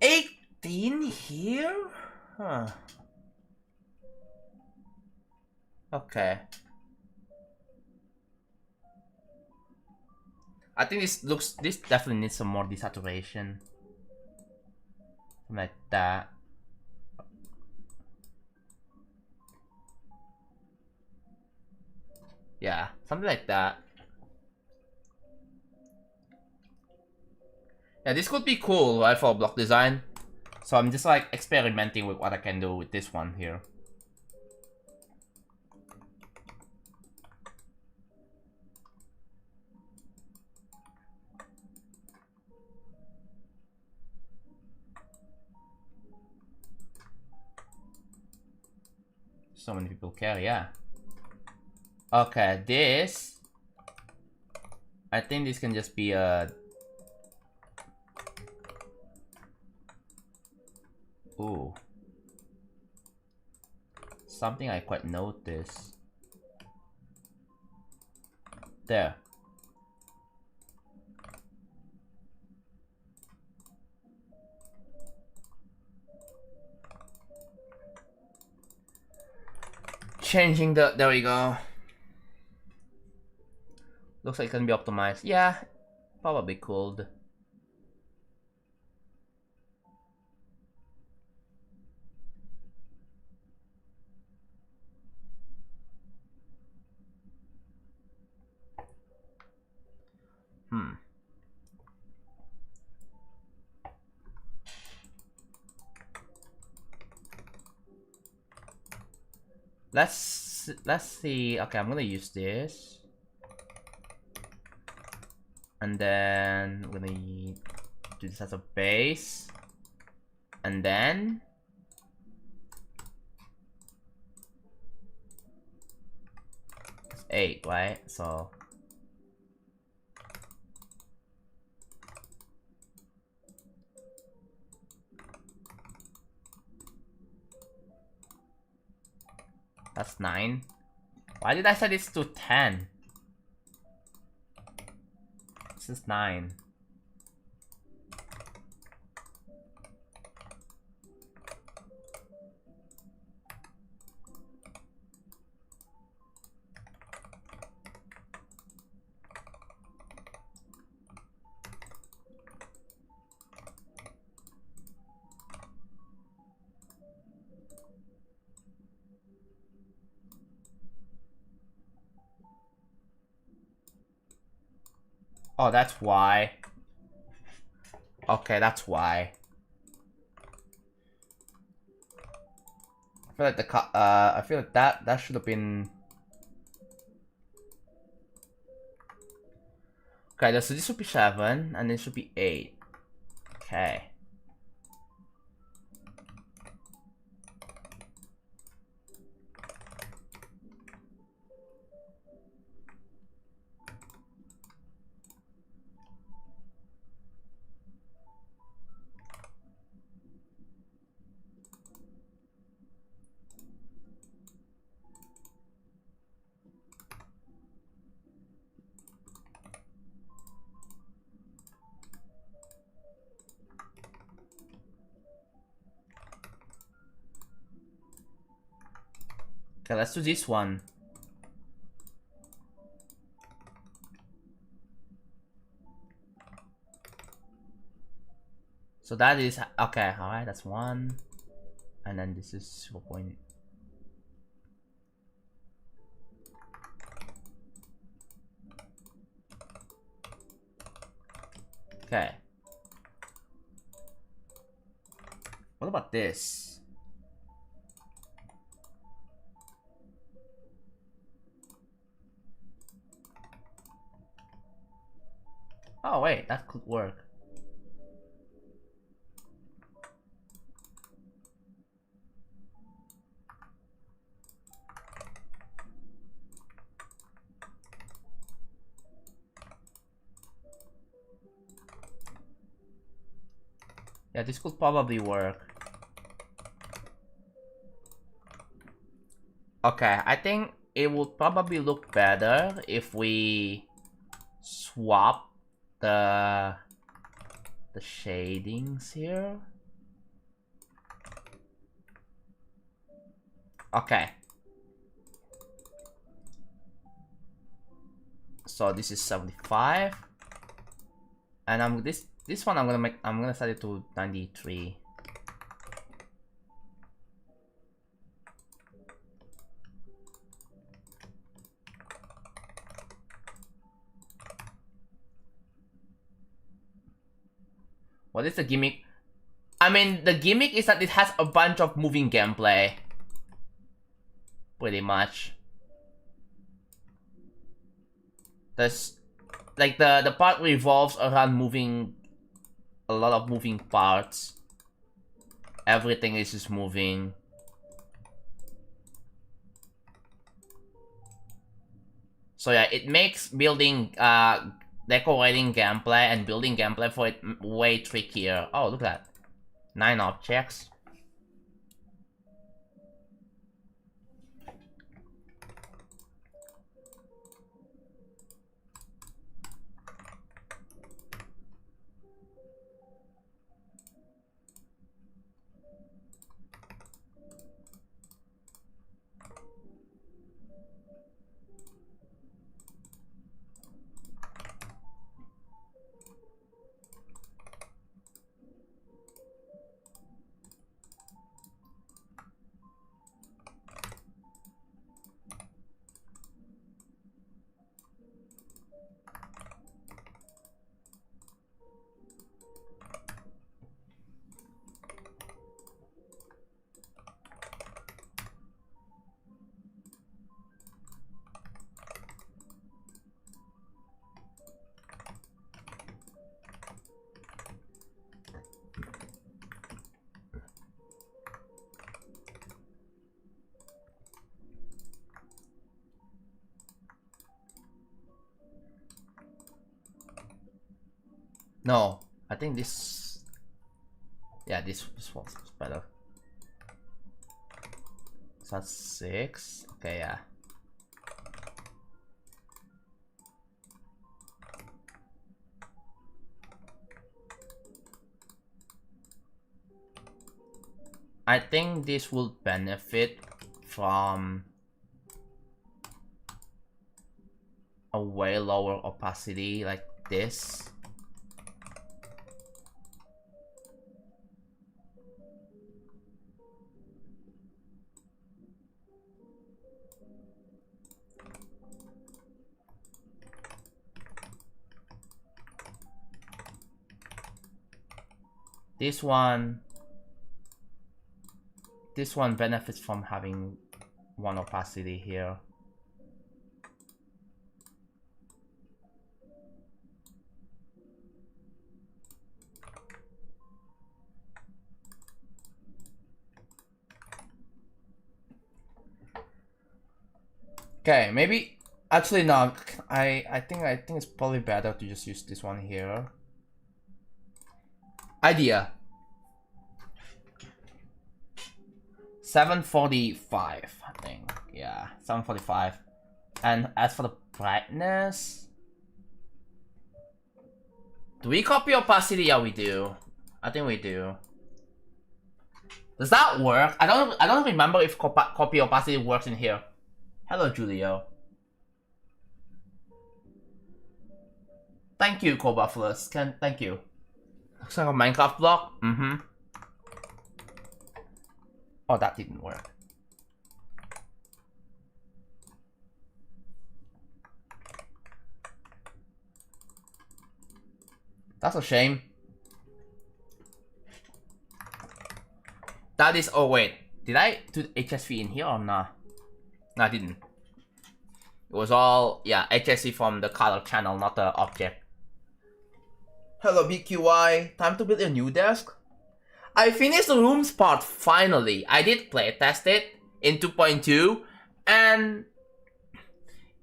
18 here? Huh. Okay. I think this definitely needs some more desaturation. Something like that. Yeah, something like that. Yeah, this could be cool, right, for block design. So I'm just like experimenting with what I can do with this one here. So many people care, yeah. Okay, this... I think this can just be a... Ooh. Something I quite noticed. There. Changing the... There we go. Looks like it can be optimized. Yeah, probably could. Let's see. Okay, I'm gonna use this. And then I'm gonna do this as a base. And then it's 8, right? So that's 9. Why did I set this to 10? This is 9. Oh, that's why. Okay, that's why. I feel like I feel like that should have been. Okay, so this should be 7, and this should be 8. Okay. Okay, let's do this one. So that is okay. All right, that's 1, and then this is 4. Okay. What about this? Oh wait, that could work. Yeah, this could probably work. Okay, I think it would probably look better if we swap the shadings here. Okay. So this is 75. And this one I'm gonna set it to 93. What is the gimmick? I mean, the gimmick is that it has a bunch of moving gameplay. Pretty much. There's like the part revolves around moving, a lot of moving parts. Everything is just moving. So yeah, it makes building, decorating gameplay and building gameplay for it way trickier. Oh, look at that. 9 objects. No, I think this... Yeah, this one's better. So that's 6. Okay, yeah. I think this will benefit from a way lower opacity like this. This one benefits from having one opacity here. Okay, maybe actually no. I think it's probably better to just use this one here. Idea. 745, I think. Yeah, 745. And as for the brightness, do we copy opacity? Yeah, we do. I think we do. Does that work? I don't remember if copy opacity works in here. Hello, Julio. Thank you, Cobaflus. Thank you. Looks like a Minecraft block. Oh, that didn't work. That's a shame. That is... Oh, wait. Did I do HSV in here or not? No, I didn't. It was all... Yeah, HSV from the color channel, not the object. Hello, BQY. Time to build a new desk? I finished the rooms part finally. I did playtest it in 2.2 and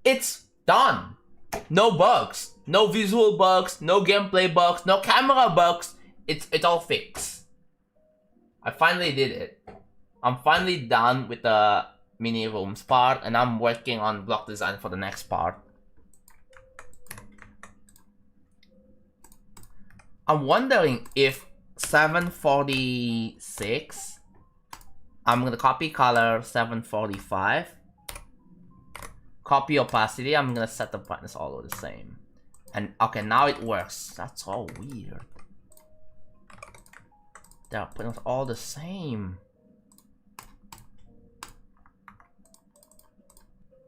it's done. No bugs, no visual bugs, no gameplay bugs, no camera bugs. It's all fixed. I finally did it. I'm finally done with the mini rooms part and I'm working on block design for the next part. I'm wondering if 746, I'm gonna copy color 745, copy opacity, I'm gonna set the brightness all over the same. And okay, now it works. That's so weird. They're pretty much all the same.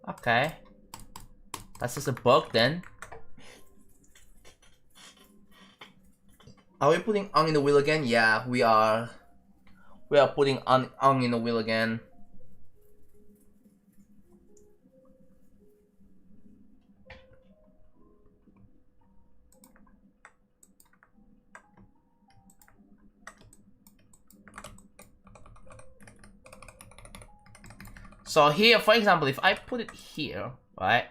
Okay. That's just a bug then. Are we putting ong in the wheel again? Yeah, we are. We are putting ong in the wheel again. So here, for example, if I put it here, right?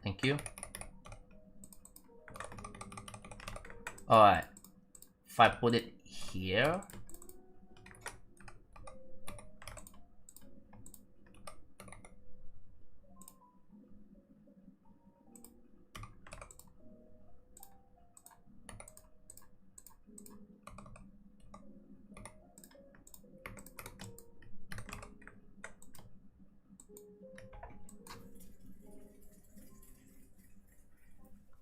Thank you. Alright. If I put it here.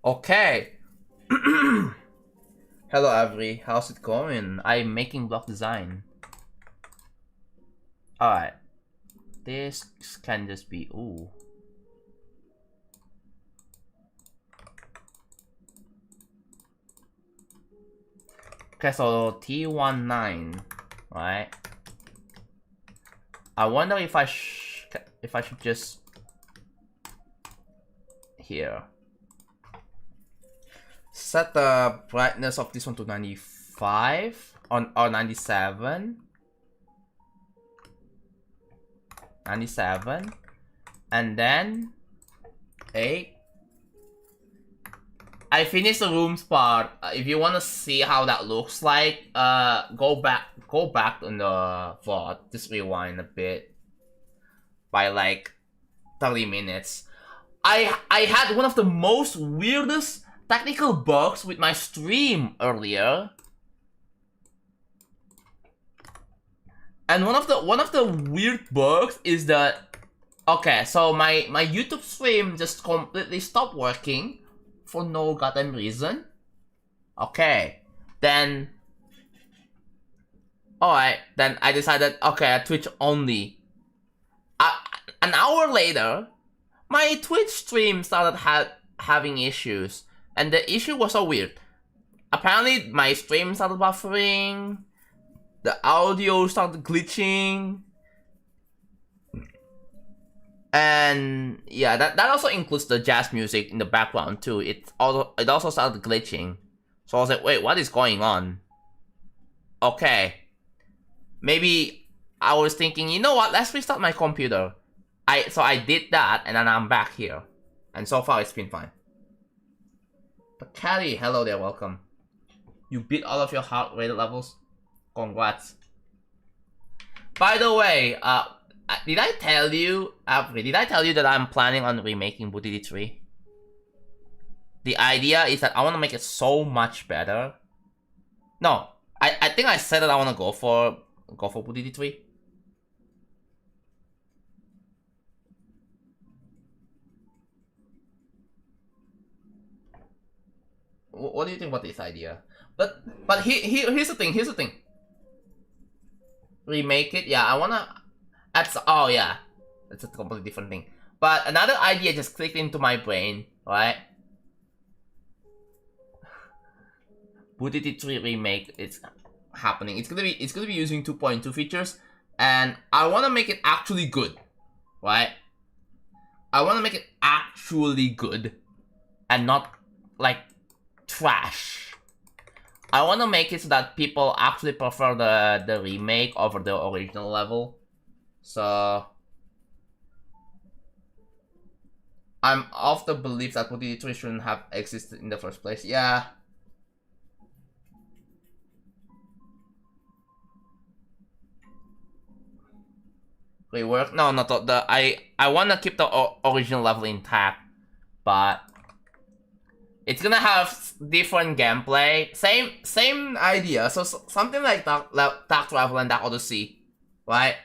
Okay. Hello Avery, how's it going? I'm making block design. Alright. This can just be ooh. Okay, so T19, right? I wonder if I should just here. Set the brightness of this one to 95 or 97. 97. And then 8. I finished the rooms part. If you want to see how that looks like, go back in the VOD. Just rewind a bit by like 30 minutes. I had one of the most weirdest technical bugs with my stream earlier. And one of the weird bugs is that okay, so my YouTube stream just completely stopped working for no goddamn reason. Okay, then alright, then I decided okay, Twitch only. An hour later, my Twitch stream started having issues, and the issue was so weird. Apparently, my stream started buffering, the audio started glitching, and yeah, that also includes the jazz music in the background too. It also started glitching. So I was like, wait, what is going on? Okay, maybe I was thinking, you know what? Let's restart my computer. So I did that, and then I'm back here, and so far it's been fine. But Callie, hello there, welcome. You beat all of your heart rate levels. Congrats. By the way, did I tell you that I'm planning on remaking Booty 3? The idea is that I want to make it so much better. No, I think I said that I want to go for Booty 3. What do you think about this idea? But here's the thing. Remake it, yeah. I wanna. Oh yeah, that's a completely different thing. But another idea just clicked into my brain, right? Booty 3 remake, it's happening. It's gonna be using 2.2 features, and I wanna make it actually good, right? I wanna make it actually good, and not like trash. I want to make it so that people actually prefer the remake over the original level. So I'm of the belief that Booty 3 shouldn't have existed in the first place. Yeah. Rework? No, not the I want to keep the original level intact, but It's gonna have different gameplay. Same idea. So something like Dark Travel and Dark Odyssey, right?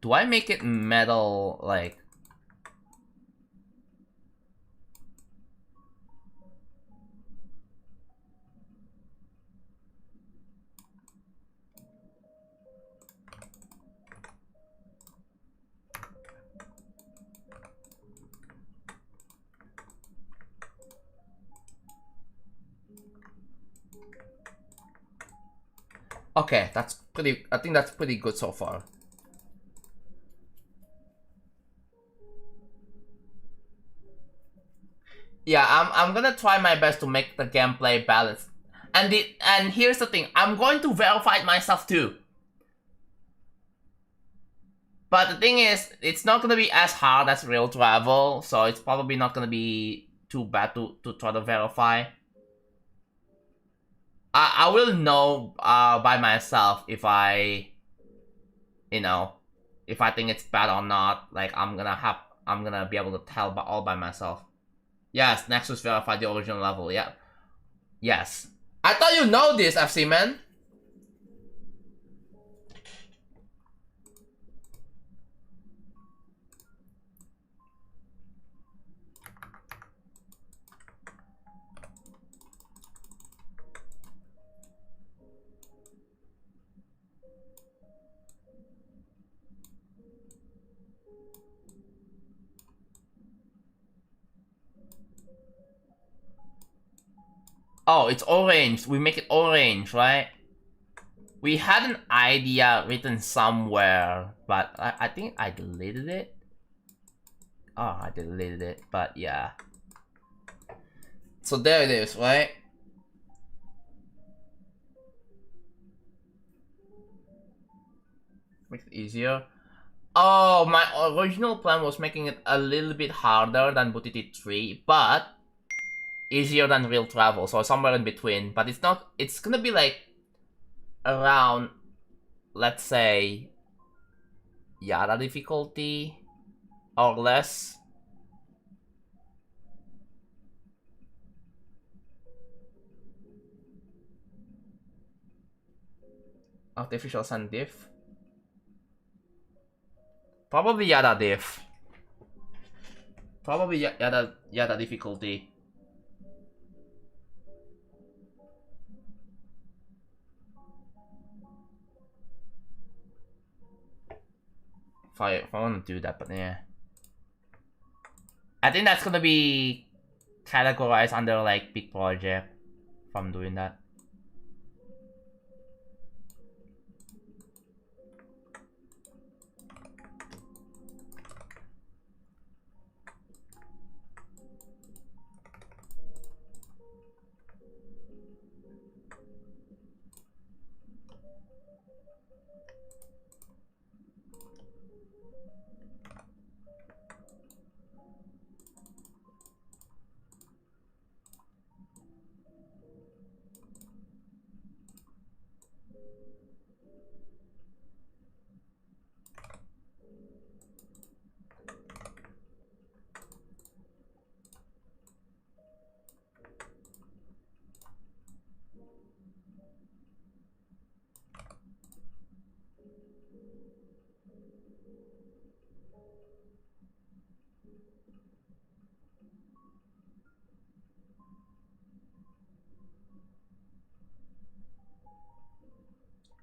Do I make it metal, like... Okay, that's pretty... I think that's pretty good so far. Yeah, I'm gonna try my best to make the gameplay balanced. And here's the thing, I'm going to verify it myself too. But the thing is, it's not gonna be as hard as real travel, so it's probably not gonna be too bad to try to verify. I will know by myself if I, you know, if I think it's bad or not. Like I'm gonna be able to tell all by myself. Yes, Nexus verified the original level. Yeah. Yes. I thought you know this, FC man. Oh, it's orange. We make it orange, right? We had an idea written somewhere, but I think I deleted it. Oh, I deleted it, but yeah. So there it is, right? Makes it easier. Oh, my original plan was making it a little bit harder than Butiti 3, but easier than real travel, so somewhere in between. But it's not, it's gonna be like around, let's say, Yara difficulty or less. Artificial Sun diff. Probably Yada diff. Probably Yada difficulty. If I want to do that, but yeah. I think that's gonna be categorized under like big project if I'm doing that.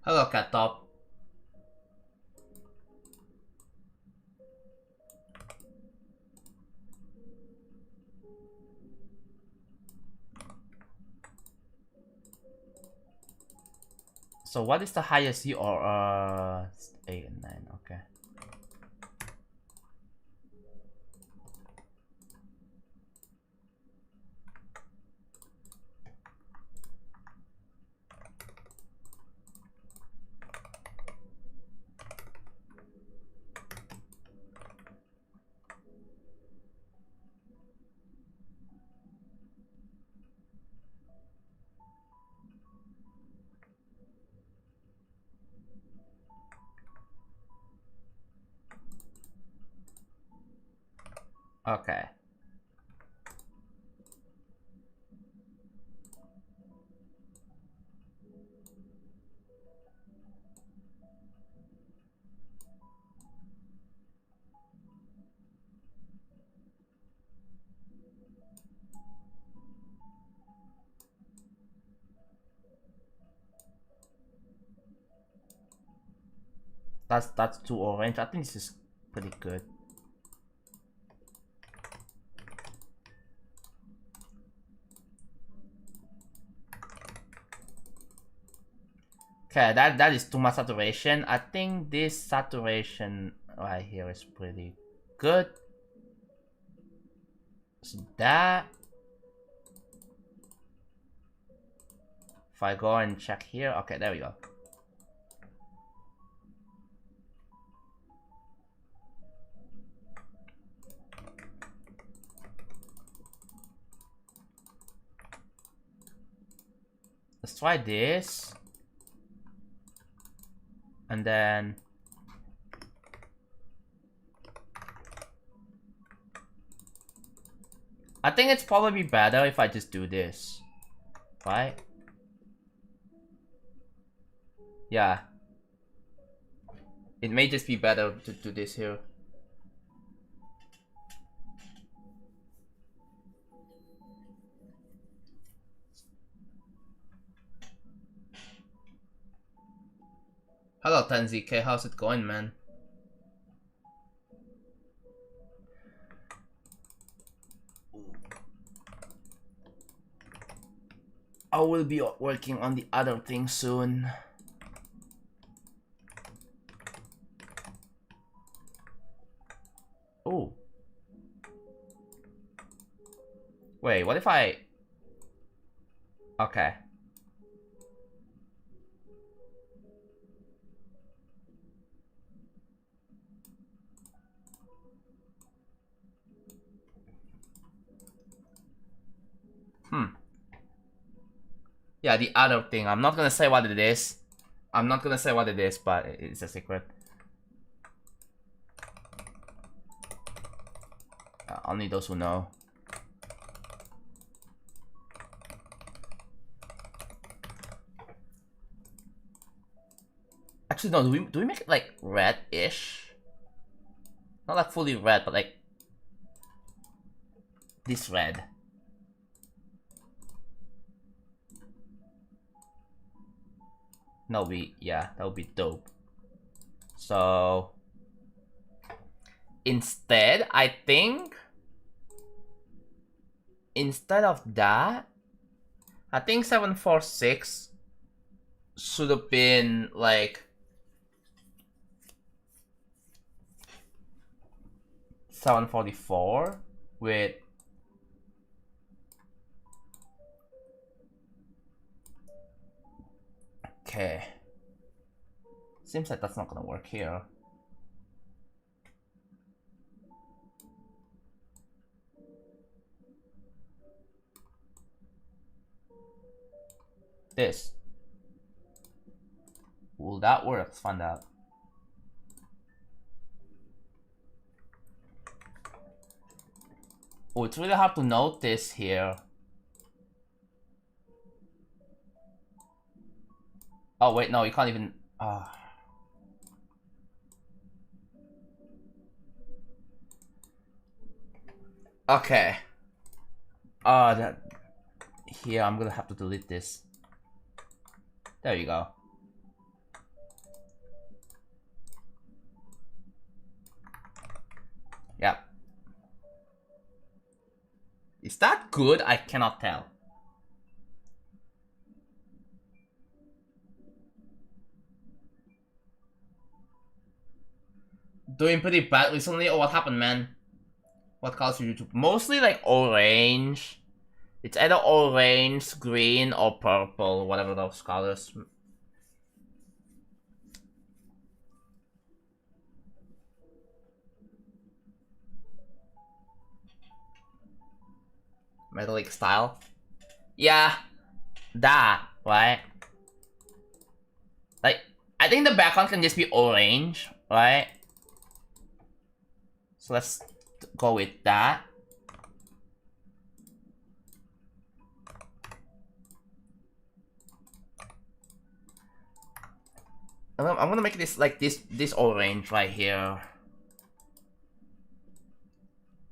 Hello, Cat Top. So what is the highest you or 8 and 9? Okay. Okay. That's too orange. I think this is pretty good. Okay, that is too much saturation. I think this saturation right here is pretty good. So that, if I go and check here, okay, there we go. Let's try this. And then I think it's probably better if I just do this, right? Yeah. It may just be better to do this here. Hello 10ZK, how's it going, man? I will be working on the other thing soon. Oh. Wait, what if I... Okay. Yeah, the other thing. I'm not gonna say what it is. I'm not gonna say what it is, but it's a secret. Only those who know. Actually, no. Do we make it like red-ish? Not like fully red, but like this red. Yeah, that would be dope. So instead, I think instead of that, I think 746 should have been like 744 with okay. Seems like that's not gonna work here. This. Will that work? Let's find out. Oh, it's really hard to notice here. Oh wait, no, you can't even. Okay. That here I'm gonna have to delete this. There you go. Yep. Is that good? I cannot tell. Doing pretty bad recently? Oh, what happened, man? What colors you YouTube? Mostly like orange. It's either orange, green, or purple, whatever those colors. Metallic style. Yeah, that, right? Like, I think the background can just be orange, right? So let's go with that. I'm gonna make this like this orange right here.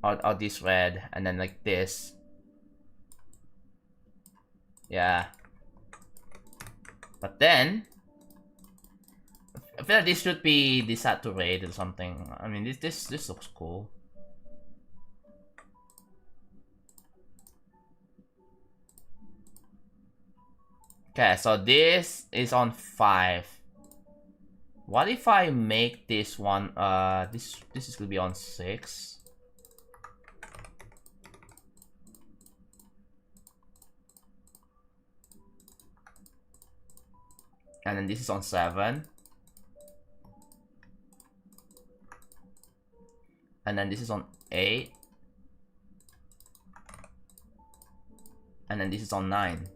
Or this red, and then like this. Yeah. But then I feel like this should be desaturated or something. I mean, this looks cool. Okay, so this is on 5. What if I make this one? This is gonna be on 6. And then this is on 7. And then this is on 8. And then this is on 9.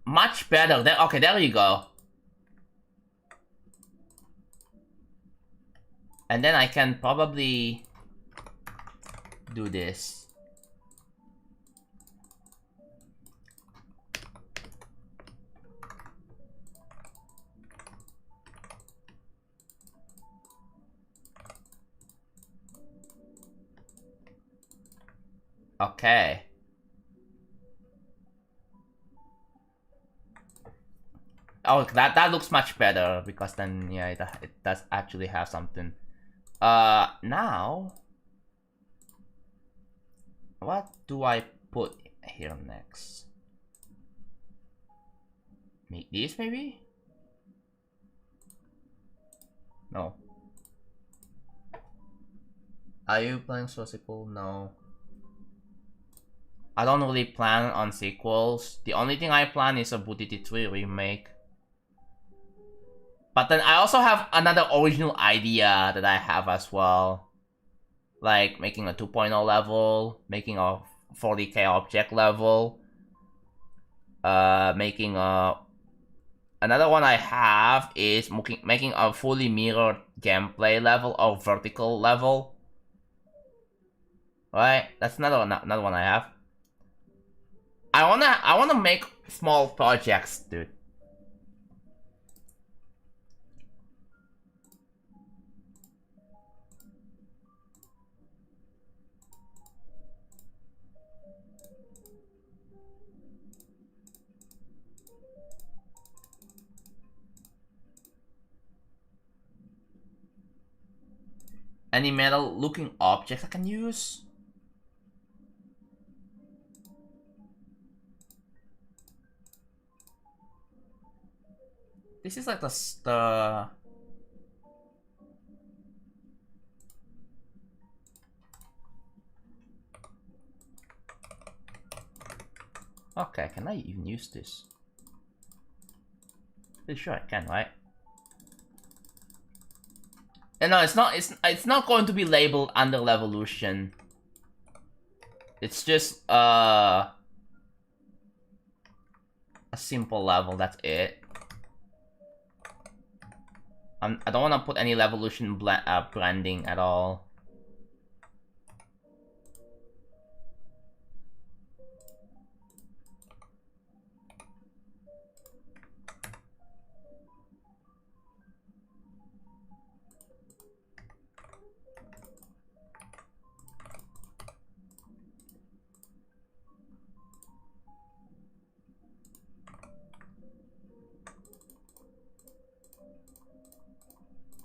Much better. Okay, there you go. And then I can probably do this. Okay. Oh, that looks much better because then yeah, it does actually have something. Now what do I put here next? Make these maybe? No. Are you planning for a sequel? No. I don't really plan on sequels. The only thing I plan is a Odyssey 3 remake. But then I also have another original idea that I have as well. Like making a 2.0 level, making a 40k object level. Making a... Another one I have is making a fully mirrored gameplay level or vertical level. Right? That's another one I have. I wanna make small projects, dude. Any metal looking objects I can use? This is like the okay, can I even use this? Pretty sure I can, right? And no, it's not going to be labeled under Levolution. It's just a simple level, that's it. I don't want to put any Levolution branding at all.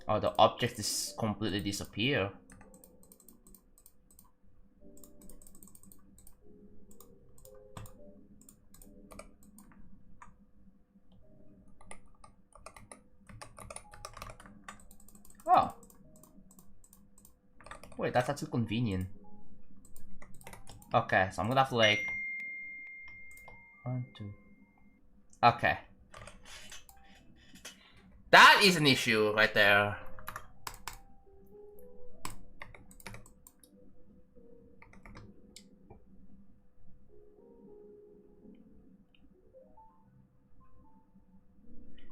Oh, the object is completely disappear. Oh. Wait, that's actually convenient. Okay, so I'm gonna have to like 1, 2. Okay. That is an issue right there.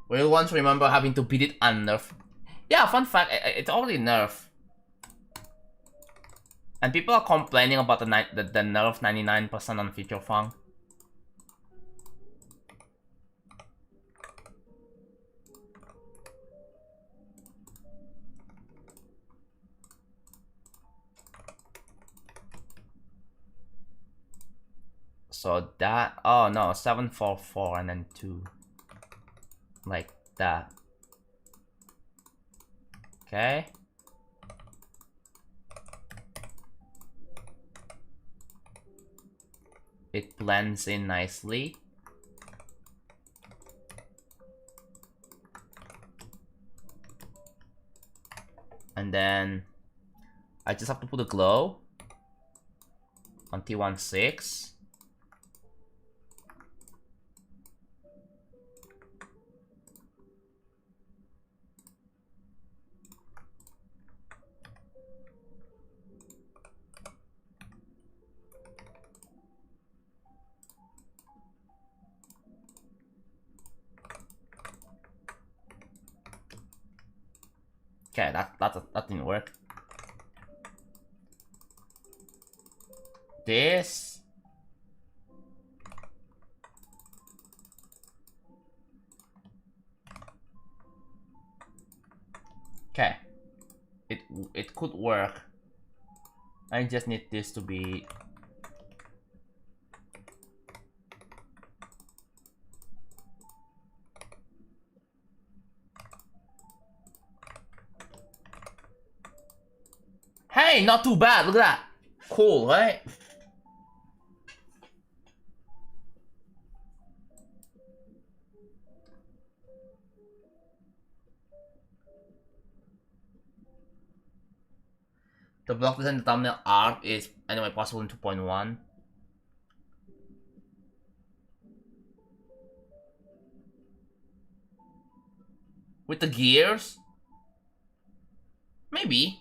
Will once remember having to beat it unnerf. Yeah, fun fact, it's already nerf. And people are complaining about the nerf 99% on feature funk. So that, oh no, 744 and then 2. Like that. Okay. It blends in nicely. And then I just have to put a glow on T16. Okay, that didn't work. This. Okay. It could work. I just need this to be. Hey, not too bad. Look at that. Cool, right? The block design, the thumbnail art is anyway possible in 2.1. With the gears? Maybe.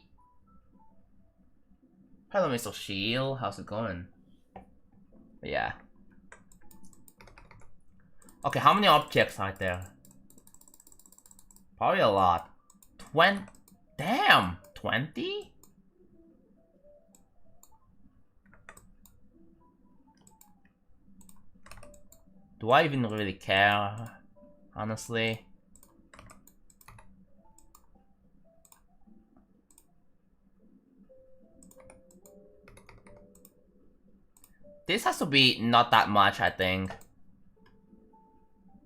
Hello, Mr. Shield. How's it going? But yeah. Okay, how many objects are there? Probably a lot. 20. Damn! 20? Do I even really care? Honestly. This has to be not that much, I think.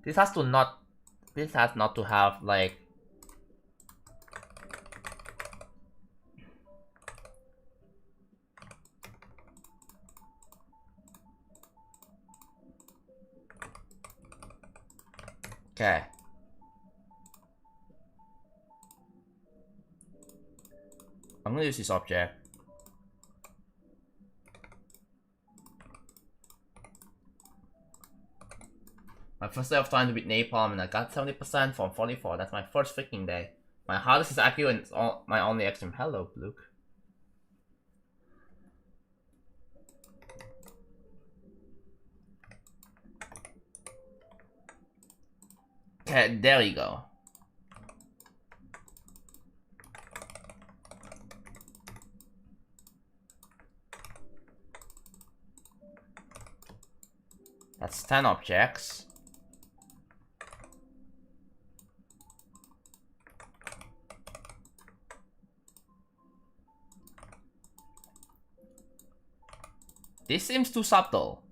This has not to have like. Okay. I'm gonna use this object. My first day of trying to beat Napalm and I got 70% from 44. That's my first freaking day. My hardest is IQ and it's my only extreme. Hello, Luke. Okay, there you go. That's 10 objects. This seems too subtle.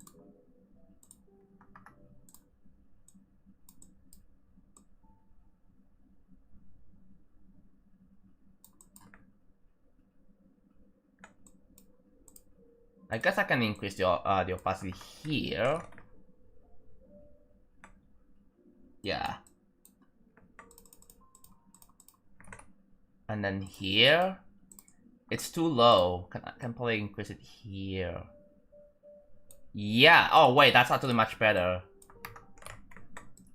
I guess I can increase the opacity here. Yeah. And then here. It's too low. Can probably increase it here. Yeah. Oh wait, that's actually much better.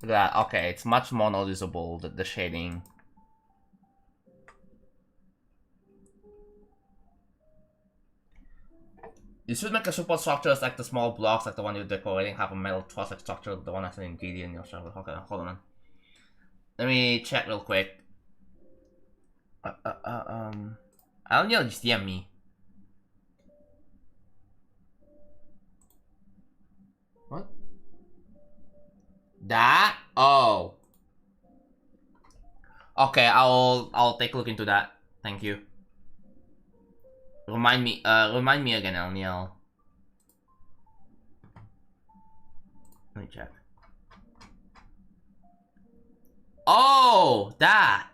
Look at that. Okay, it's much more noticeable, the shading. You should make a support structures like the small blocks, like the one you're decorating, have a metal truss like structure, the one that's an ingredient in your server. Okay, hold on. Let me check real quick. I don't know, just DM me. That? Oh. Okay, I'll take a look into that. Thank you. Remind me again, Elniel. Let me check. Oh, that.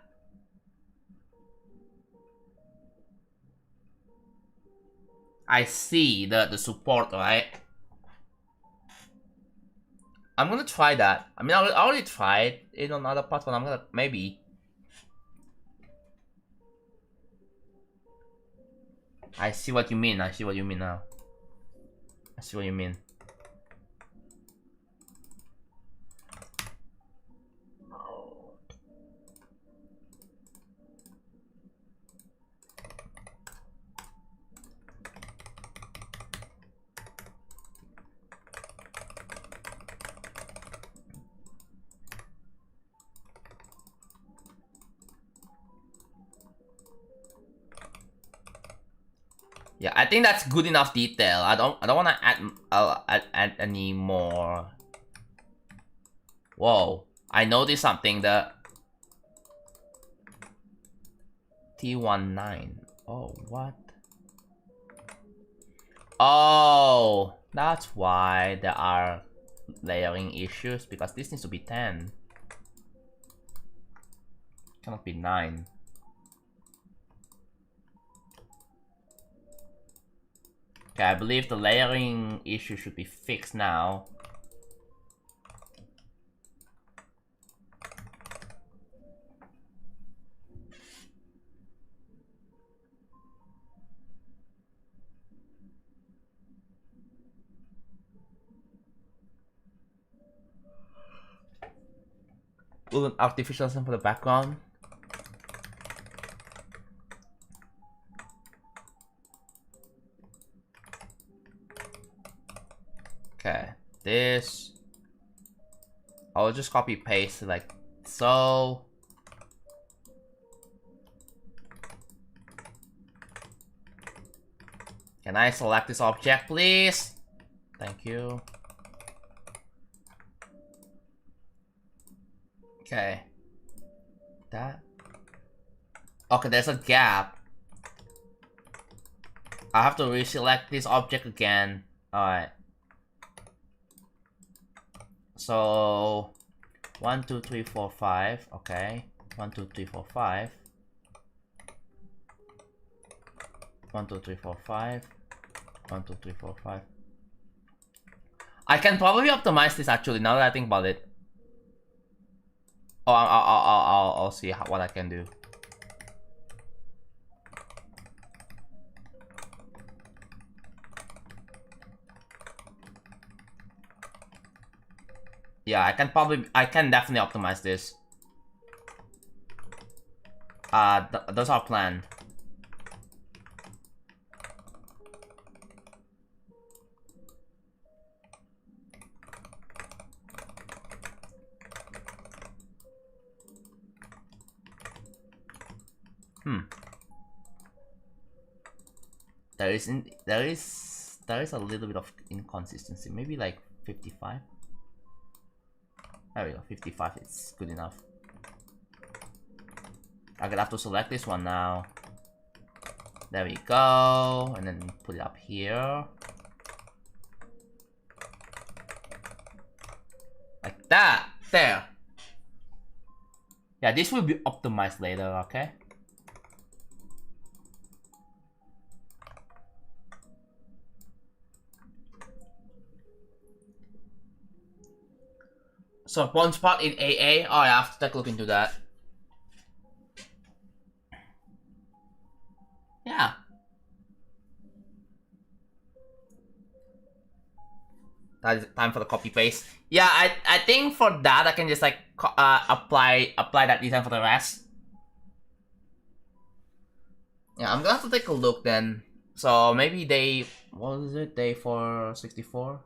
I see the support, right? I'm gonna try that. I mean, I already tried it on other parts, but I'm gonna maybe. I see what you mean. I see what you mean now. I see what you mean. Yeah, I think that's good enough detail. I don't want to add any more. Whoa, I noticed something. The T19. Oh, what? Oh, that's why there are layering issues, because this needs to be 10. Cannot be 9. Okay, I believe the layering issue should be fixed now. Will an artificial sun for the background? Okay, this. I'll just copy paste like so. Can I select this object, please? Thank you. Okay. That. Okay, there's a gap. I have to reselect this object again. Alright. So 1, 2, 3, 4, 5. Okay. 1, 2, 3, 4, 5. 1, 2, 3, 4, 5. 1, 2, 3, 4, 5. I can probably optimize this actually, now that I think about it. Oh, I'll see what I can do. Yeah, I can definitely optimize this. That's our plan. There is a little bit of inconsistency. Maybe like 55. There we go. 55 is good enough. I'm gonna have to select this one now. There we go, and then put it up here. Like that. There. Yeah, this will be optimized later, okay? So one spot in AA. Oh, I have to take a look into that. Yeah. That is time for the copy paste. Yeah, I think for that I can just like apply that design for the rest. Yeah, I'm gonna have to take a look then. So maybe what was it? Day 464.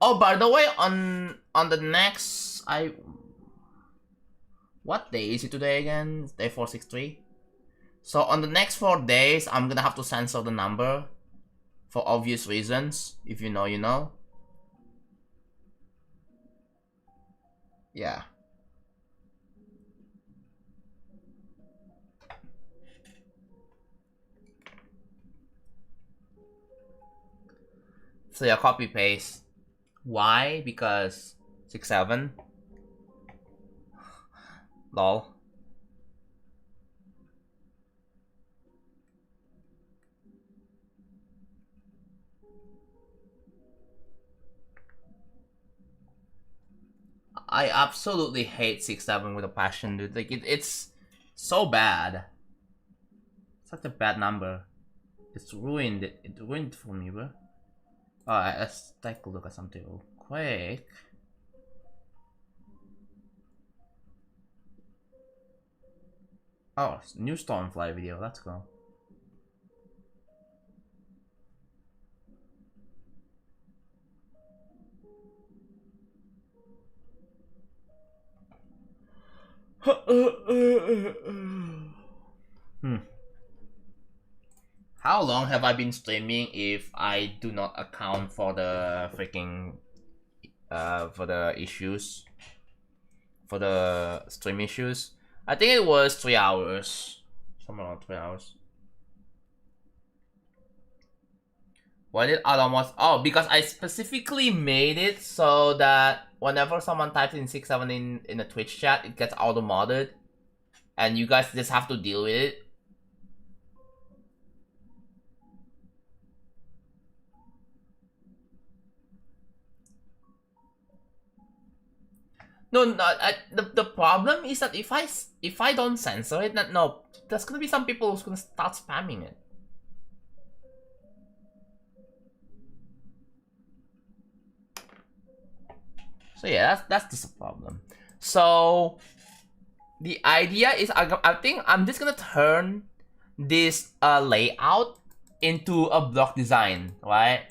Oh, by the way, on the next what day is it today again? It's day 463. So on the next 4 days, I'm gonna have to censor the number for obvious reasons. If you know, you know. Yeah. So yeah, copy paste. Why? Because 6.7. Lol. I absolutely hate 6.7 with a passion, dude. Like it's so bad. Such a bad number. It's ruined it. It ruined it for me, bro. Alright, let's take a look at something real quick. Oh, new Stormfly video. Let's go. How long have I been streaming if I do not account for the freaking for the issues, for the stream issues? I think it was 3 hours, somewhere around 3 hours. Why did almost? Oh, because I specifically made it so that whenever someone types in 6.7 in the Twitch chat, it gets auto-modded, and you guys just have to deal with it. No, the problem is that if I don't censor it, no, there's gonna be some people who's gonna start spamming it. So yeah, that's just a problem. So the idea is, I think I'm just gonna turn this layout into a block design, right?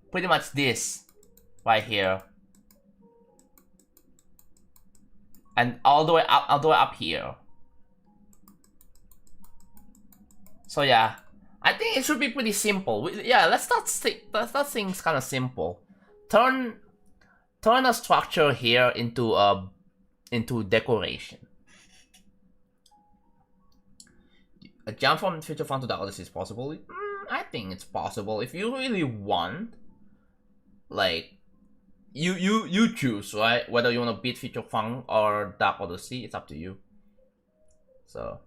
Pretty much this right here, and all the way up here. So yeah, I think it should be pretty simple. Yeah, let's start things kind of simple. Turn a structure here into decoration. A jump from Future Fun to the Odyssey is possible. I think it's possible if you really want. Like, you choose, right? Whether you want to beat Future Fun or Dark Odyssey, it's up to you. So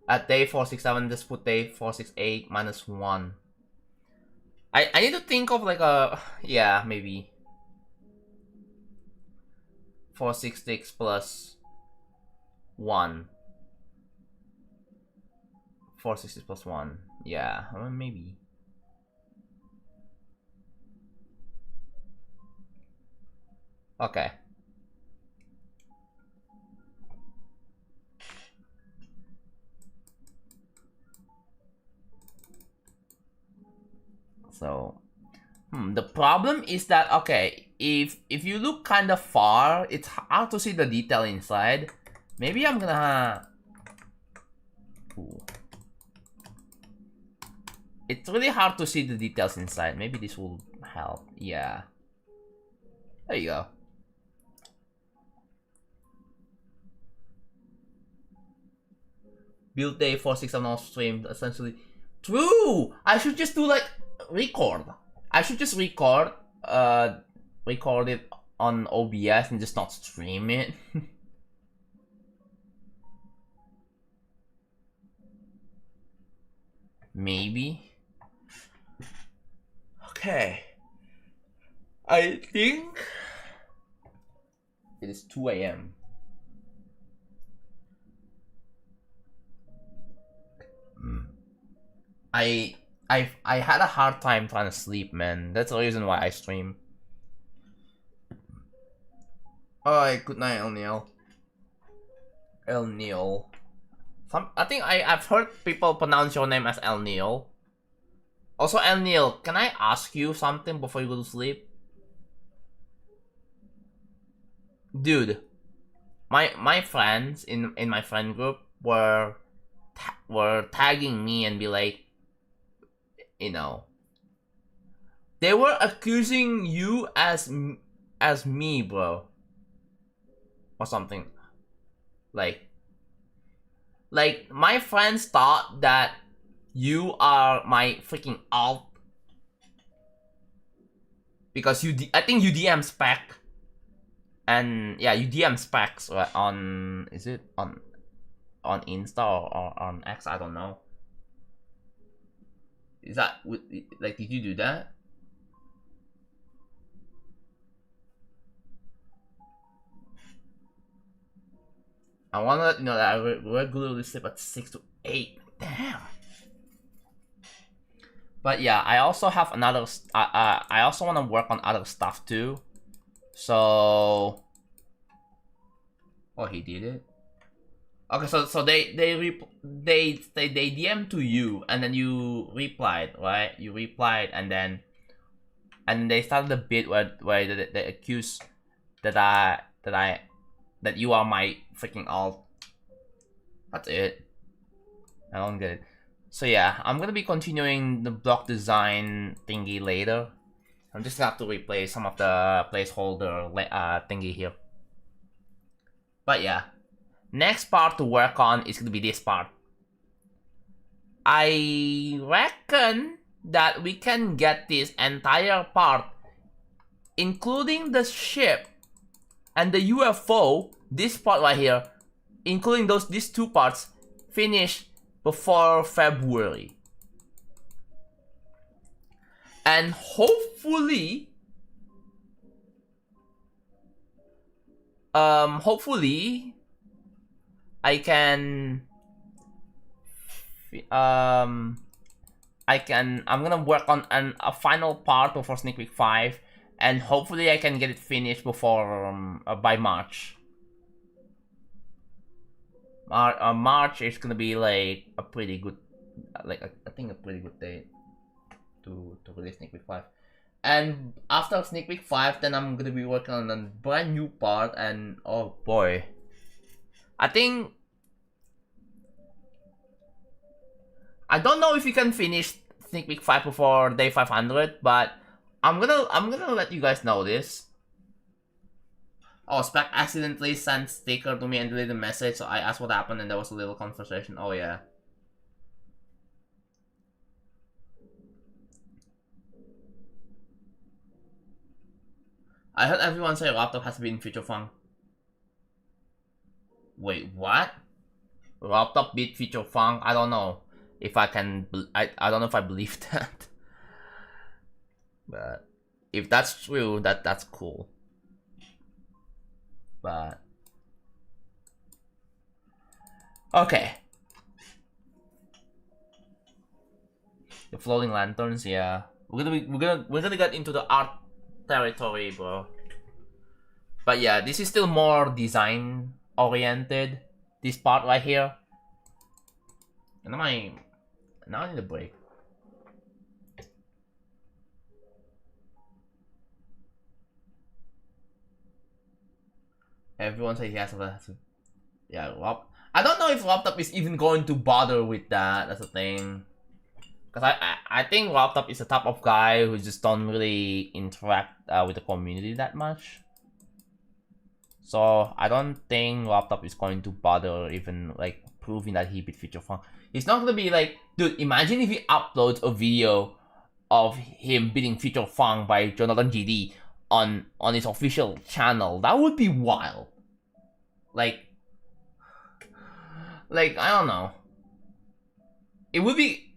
at day 467, just put day 468 minus 1. I need to think of like a, yeah, maybe 466 plus 1. 466 plus 1. Yeah, maybe. Okay. So, the problem is that, okay, if you look kind of far, it's hard to see the detail inside. Maybe I'm gonna... Ooh. It's really hard to see the details inside. Maybe this will help. Yeah. There you go. Build day 467 off stream, essentially. True! I should just do like record. I should just record it on OBS and just not stream it. Maybe. Okay. I think it is 2 a.m. I had a hard time trying to sleep, man. That's the reason why I stream. Alright, good night, El Neil. El Neil. I think I've heard people pronounce your name as El Neil. Also, El Neil, can I ask you something before you go to sleep? Dude, my friends in my friend group were tagging me and be like, you know, They were accusing you as me, bro, or something. Like my friends thought that you are my freaking alt because I think you DM spec, and yeah, you DM specs on, is it on Insta or on X? I don't know. Is that like, did you do that? I wanna let you know that I regularly sleep at 6 to 8. Damn. But yeah, I also have another. I also want to work on other stuff too. So, oh, he did it. Okay, so they DM to you, and then you replied, right? You replied, and then they started a bit where they accuse that you are my freaking alt. That's it. I don't get it. So yeah, I'm gonna be continuing the block design thingy later. I'm just gonna have to replace some of the placeholder thingy here. But yeah, next part to work on is gonna be this part. I reckon that we can get this entire part, including the ship and the UFO, this part right here, including these two parts, finished before February. And hopefully, I can, I'm gonna work on a final part before Sneak Peek 5, and hopefully I can get it finished before, by March. March is gonna be like a pretty good, like I think a pretty good date to release Sneak Peek 5. And after Sneak Peek 5, then I'm gonna be working on a brand new part, and oh boy, I think, I don't know if you can finish Sneak Peek 5 before day 500, but I'm gonna let you guys know this. Oh, Spec accidentally sent sticker to me and deleted the message, so I asked what happened, and there was a little conversation. Oh yeah. I heard everyone say laptop has to be in feature funk. Wait, what? Laptop beat feature funk? I don't know if I can. I don't know if I believe that. But if that's true, that's cool. But okay. The floating lanterns, yeah. We're gonna get into the art territory, bro. But yeah, this is still more design oriented. This part right here. And now I need a break. Everyone says he has to. Yeah, I don't know if laptop is even going to bother with that. That's the thing. Because I think laptop is the type of guy who just don't really interact with the community that much. So I don't think laptop is going to bother even like proving that he beat feature funk. It's not gonna be like, dude, imagine if he uploads a video of him beating feature funk by JonathanGD on his official channel. That would be wild. Like I don't know. It would be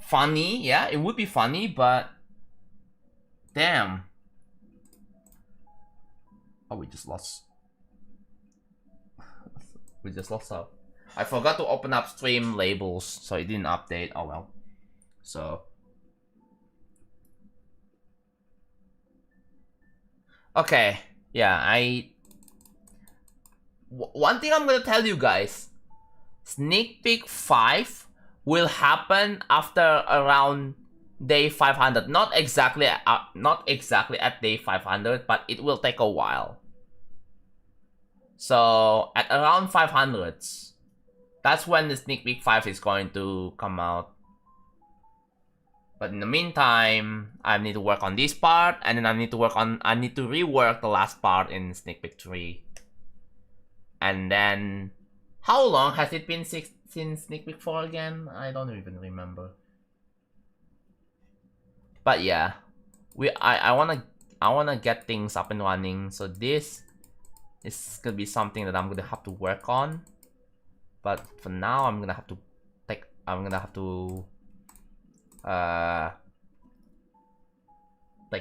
funny, yeah, it would be funny, but damn. Oh, we just lost. We just lost up. I forgot to open up stream labels, so it didn't update. Oh well. So. Okay. Yeah, one thing I'm gonna tell you guys. Sneak Peek 5 will happen after around day 500. Not exactly at day 500, but it will take a while. So at around 500s, that's when the Sneak Peek 5 is going to come out. But in the meantime, I need to work on this part, and then I need to rework the last part in Sneak Peek 3. And then, how long has it been since Sneak Peek 4 again? I don't even remember. But yeah, I wanna get things up and running. So this is gonna be something that I'm gonna have to work on. But for now, I'm gonna have to take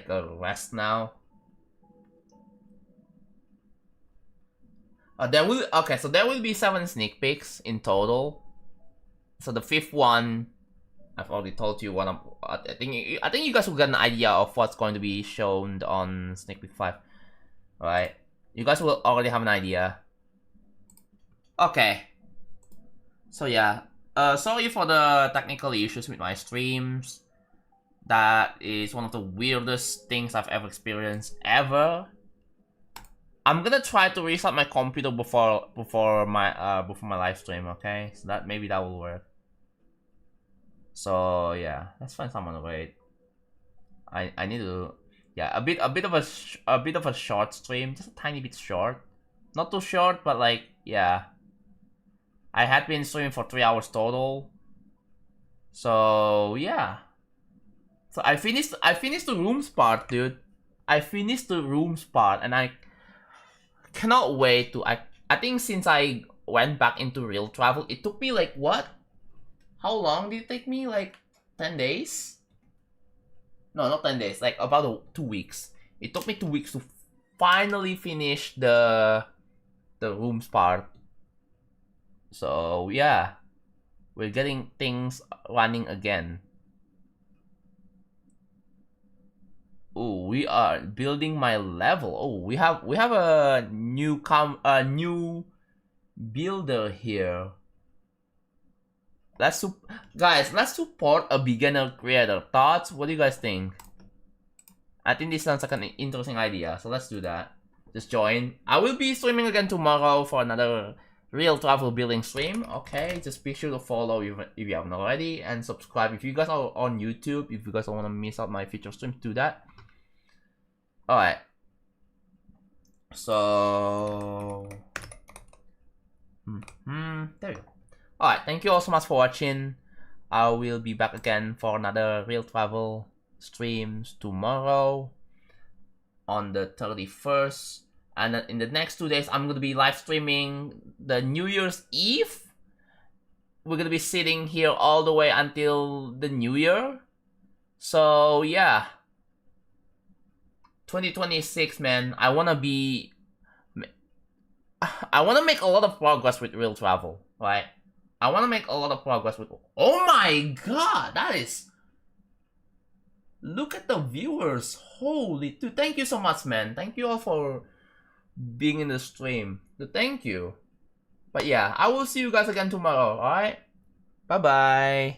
a rest now. There will be 7 sneak peeks in total. So the 5th one, I've already told you what I think you guys will get an idea of what's going to be shown on Sneak Peek 5. Alright. You guys will already have an idea. Okay. So yeah. Sorry for the technical issues with my streams. That is one of the weirdest things I've ever experienced ever. I'm gonna try to restart my computer before my live stream, okay? So maybe that will work. So yeah, let's find someone to wait. I need to, yeah, a bit of a short stream, just a tiny bit short, not too short, but like, yeah. I had been streaming for 3 hours total. So yeah. So I finished the rooms part, dude. I finished the rooms part, and I cannot wait to. I think since I went back into real travel, it took me like what? How long did it take me? Like 10 days? No, not 10 days. Like about 2 weeks. It took me 2 weeks to finally finish the rooms part. So yeah, we're getting things running again. Oh, we are building my level. Oh, we have a new builder here. Guys, let's support a beginner creator. Thoughts? What do you guys think? I think this sounds like an interesting idea, so let's do that. Just join. I will be streaming again tomorrow for another real travel building stream. Okay, just be sure to follow if you haven't already, and subscribe if you guys are on YouTube. If you guys don't want to miss out my future streams, do that. Alright. So there we go. Alright, thank you all so much for watching. I will be back again for another real travel streams tomorrow on the 31st. And then in the next 2 days, I'm going to be live streaming the New Year's Eve. We're going to be sitting here all the way until the New Year. So yeah. 2026, man. I want to make a lot of progress with real travel, right? I want to make a lot of progress with... Oh my god, that is... Look at the viewers. Holy... Dude, thank you so much, man. Thank you all for being in the stream. Dude, thank you. But yeah, I will see you guys again tomorrow, alright? Bye-bye.